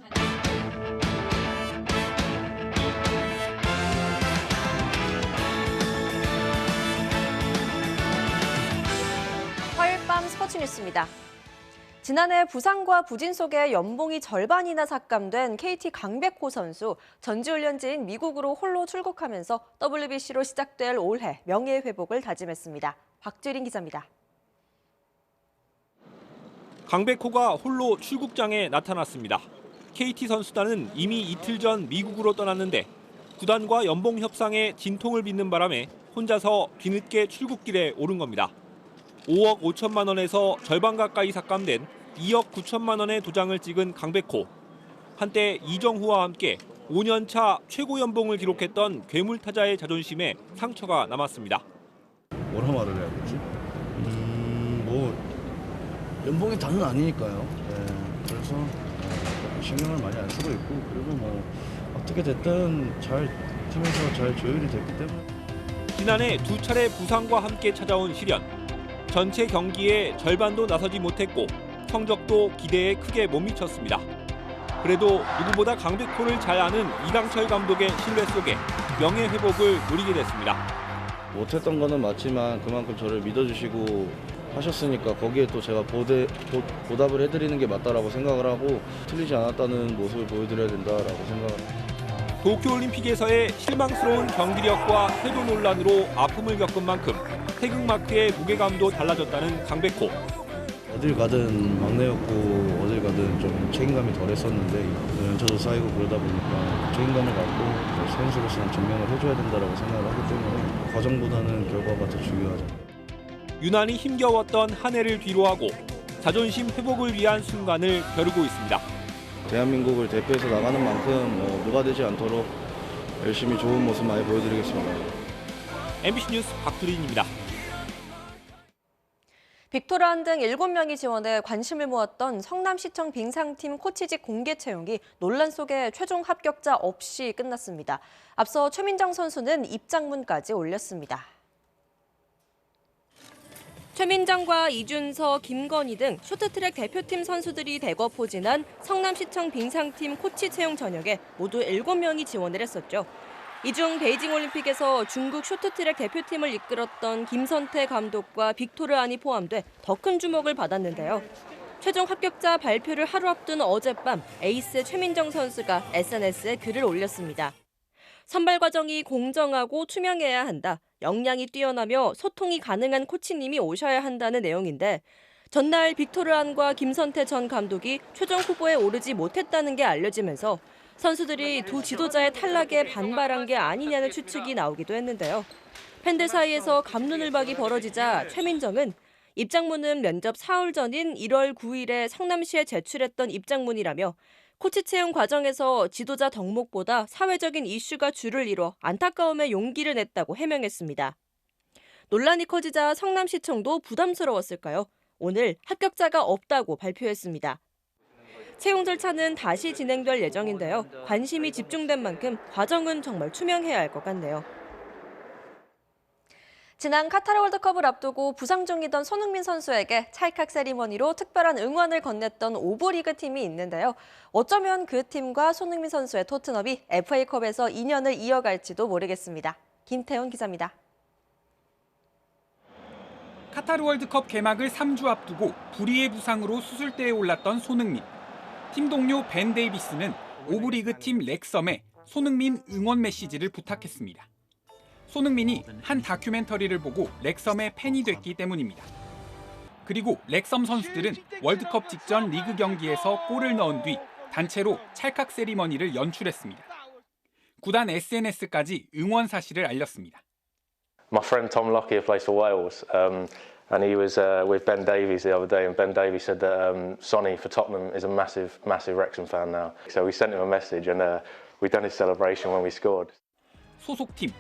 화요일 밤 스포츠 뉴스입니다. 지난해 부상과 부진 속에 연봉이 절반이나 삭감된 KT 강백호 선수, 전지훈련지인 미국으로 홀로 출국하면서 WBC로 시작될 올해 명예회복을 다짐했습니다. 박주린 기자입니다. 강백호가 홀로 출국장에 나타났습니다. KT 선수단은 이미 이틀 전 미국으로 떠났는데 구단과 연봉 협상에 진통을 빚는 바람에 혼자서 뒤늦게 출국길에 오른 겁니다. 5억 5천만 원에서 절반 가까이 삭감된 2억 9천만 원의 도장을 찍은 강백호. 한때 이정후와 함께 5년차 최고 연봉을 기록했던 괴물타자의 자존심에 상처가 남았습니다. 뭐라 말을 해야 되지? 뭐 연봉이 다는 아니니까요. 네, 그래서 신경을 많이 안 쓰고 있고 그리고 뭐 어떻게 됐든 잘 팀에서 잘 조율이 됐기 때문에. 지난해 2차례 부상과 함께 찾아온 시련. 전체 경기에 절반도 나서지 못했고 성적도 기대에 크게 못 미쳤습니다. 그래도 누구보다 강백호를 잘 아는 이강철 감독의 신뢰 속에 명예회복을 누리게 됐습니다. 못했던 거는 맞지만 그만큼 저를 믿어주시고 하셨으니까 거기에 또 제가 보답을 해드리는 게 맞다라고 생각을 하고 틀리지 않았다는 모습을 보여드려야 된다라고 생각을 합니다. 도쿄올림픽에서의 실망스러운 경기력과 태도 논란으로 아픔을 겪은 만큼 태극마크의 무게감도 달라졌다는 강백호. 어딜 가든 막내였고 어딜 가든 좀 책임감이 덜했었는데 연차도 쌓이고 그러다 보니까 책임감을 갖고 선수로서는 증명을 해줘야 된다고 생각을 하기 때문에 과정보다는 결과가 더 중요하죠. 유난히 힘겨웠던 한 해를 뒤로하고 자존심 회복을 위한 순간을 겨루고 있습니다. 대한민국을 대표해서 나가는 만큼 누가 되지 않도록 열심히 좋은 모습 많이 보여드리겠습니다. MBC 뉴스 박두린입니다. 빅토르안 등 7명이 지원해 관심을 모았던 성남시청 빙상팀 코치직 공개 채용이 논란 속에 최종 합격자 없이 끝났습니다. 앞서 최민정 선수는 입장문까지 올렸습니다. 최민정과 이준서, 김건희 등 쇼트트랙 대표팀 선수들이 대거 포진한 성남시청 빙상팀 코치 채용 전역에 모두 7명이 지원을 했었죠. 이 중 베이징 올림픽에서 중국 쇼트트랙 대표팀을 이끌었던 김선태 감독과 빅토르안이 포함돼 더 큰 주목을 받았는데요. 최종 합격자 발표를 하루 앞둔 어젯밤 에이스 최민정 선수가 SNS에 글을 올렸습니다. 선발 과정이 공정하고 투명해야 한다. 역량이 뛰어나며 소통이 가능한 코치님이 오셔야 한다는 내용인데 전날 빅토르안과 김선태 전 감독이 최종 후보에 오르지 못했다는 게 알려지면서 선수들이 두 지도자의 탈락에 반발한 게 아니냐는 추측이 나오기도 했는데요. 팬들 사이에서 갑론을박이 벌어지자 최민정은 입장문은 면접 사흘 전인 1월 9일에 성남시에 제출했던 입장문이라며 코치 채용 과정에서 지도자 덕목보다 사회적인 이슈가 주를 이뤄 안타까움에 용기를 냈다고 해명했습니다. 논란이 커지자 성남시청도 부담스러웠을까요? 오늘 합격자가 없다고 발표했습니다. 채용 절차는 다시 진행될 예정인데요. 관심이 집중된 만큼 과정은 정말 투명해야 할 것 같네요. 지난 카타르 월드컵을 앞두고 부상 중이던 손흥민 선수에게 찰칵 세리머니로 특별한 응원을 건넸던 오브리그 팀이 있는데요. 어쩌면 그 팀과 손흥민 선수의 토트넘이 FA컵에서 인연을 이어갈지도 모르겠습니다. 김태훈 기자입니다. 카타르 월드컵 개막을 3주 앞두고 불의의 부상으로 수술대에 올랐던 손흥민. 팀 동료 벤 데이비스는 오브리그 팀 렉섬에 손흥민 응원 메시지를 부탁했습니다. 손흥민이 한 다큐멘터리를 보고 렉섬의 팬이 됐기 때문입니다. 그리고 렉섬 선수들은 월드컵 직전 리그 경기에서 골을 넣은 뒤 단체로 찰칵 세리머니를 연출했습니다. 구단 SNS까지 응원 사실을 알렸습니다. My friend Tom Lockyer plays for Wales, and he was with Ben Davies the other day, and Ben Davies said that Sonny for Tottenham is a massive Wrexham fan now. So we sent him a message, and we done his celebration when we scored. 소속팀,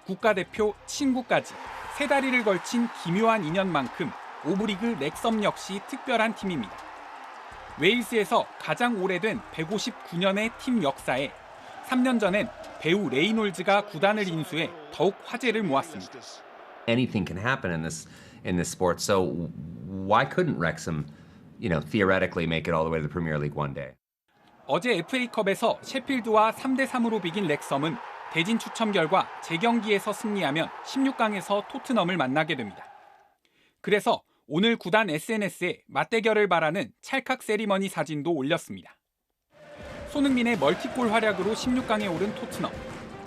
국가대표, 친구까지 세 다리를 걸친 기묘한 인연만큼 오브리그 렉섬 역시 특별한 팀입니다. 웨일스에서 가장 오래된 159년의 팀 역사에 3년 전엔 배우 레이놀즈가 구단을 인수해 더욱 화제를 모았습니다. Anything can happen in this sport, so why couldn't Wrexham, theoretically make it all the way to the Premier League one day? 어제 FA컵에서 셰필드와 3대3으로 비긴 렉섬은 대진 추첨 결과 재경기에서 승리하면 16강에서 토트넘을 만나게 됩니다. 그래서 오늘 구단 SNS에 맞대결을 바라는 찰칵 세리머니 사진도 올렸습니다. 손흥민의 멀티골 활약으로 16강에 오른 토트넘.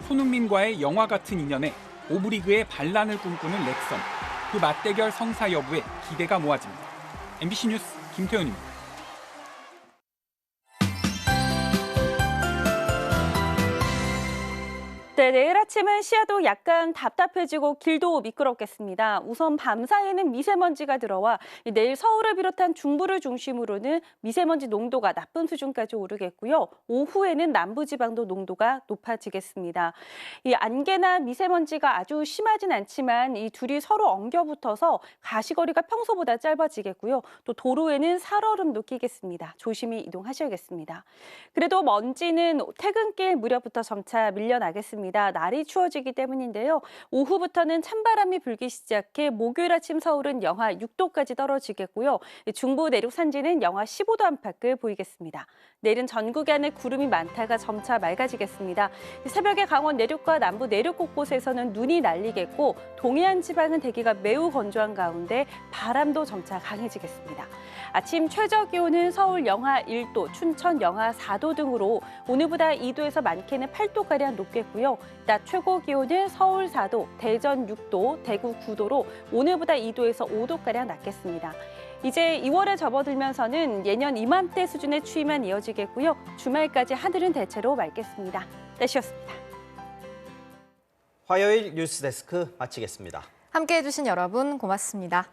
손흥민과의 영화 같은 인연에 오브리그의 반란을 꿈꾸는 렉섬. 그 맞대결 성사 여부에 기대가 모아집니다. MBC 뉴스 김태훈입니다. 네, 내일 아침은 시야도 약간 답답해지고 길도 미끄럽겠습니다. 우선 밤사이에는 미세먼지가 들어와 내일 서울을 비롯한 중부를 중심으로는 미세먼지 농도가 나쁜 수준까지 오르겠고요. 오후에는 남부지방도 농도가 높아지겠습니다. 이 안개나 미세먼지가 아주 심하진 않지만 이 둘이 서로 엉겨붙어서 가시거리가 평소보다 짧아지겠고요. 또 도로에는 살얼음도 끼겠습니다. 조심히 이동하셔야겠습니다. 그래도 먼지는 퇴근길 무렵부터 점차 밀려나겠습니다. 날이 추워지기 때문인데요. 오후부터는 찬바람이 불기 시작해 목요일 아침 서울은 영하 6도까지 떨어지겠고요. 중부 내륙 산지는 영하 15도 안팎을 보이겠습니다. 내일은 전국에 안에 구름이 많다가 점차 맑아지겠습니다. 새벽에 강원 내륙과 남부 내륙 곳곳에서는 눈이 날리겠고 동해안 지방은 대기가 매우 건조한 가운데 바람도 점차 강해지겠습니다. 아침 최저 기온은 서울 영하 1도, 춘천 영하 4도 등으로 오늘보다 2도에서 많게는 8도가량 높겠고요. 낮 최고 기온은 서울 4도, 대전 6도, 대구 9도로 오늘보다 2도에서 5도가량 낮겠습니다. 이제 2월에 접어들면서는 예년 이맘때 수준의 추위만 이어지겠고요. 주말까지 하늘은 대체로 맑겠습니다. 날씨였습니다. 화요일 뉴스데스크 마치겠습니다. 함께해 주신 여러분 고맙습니다.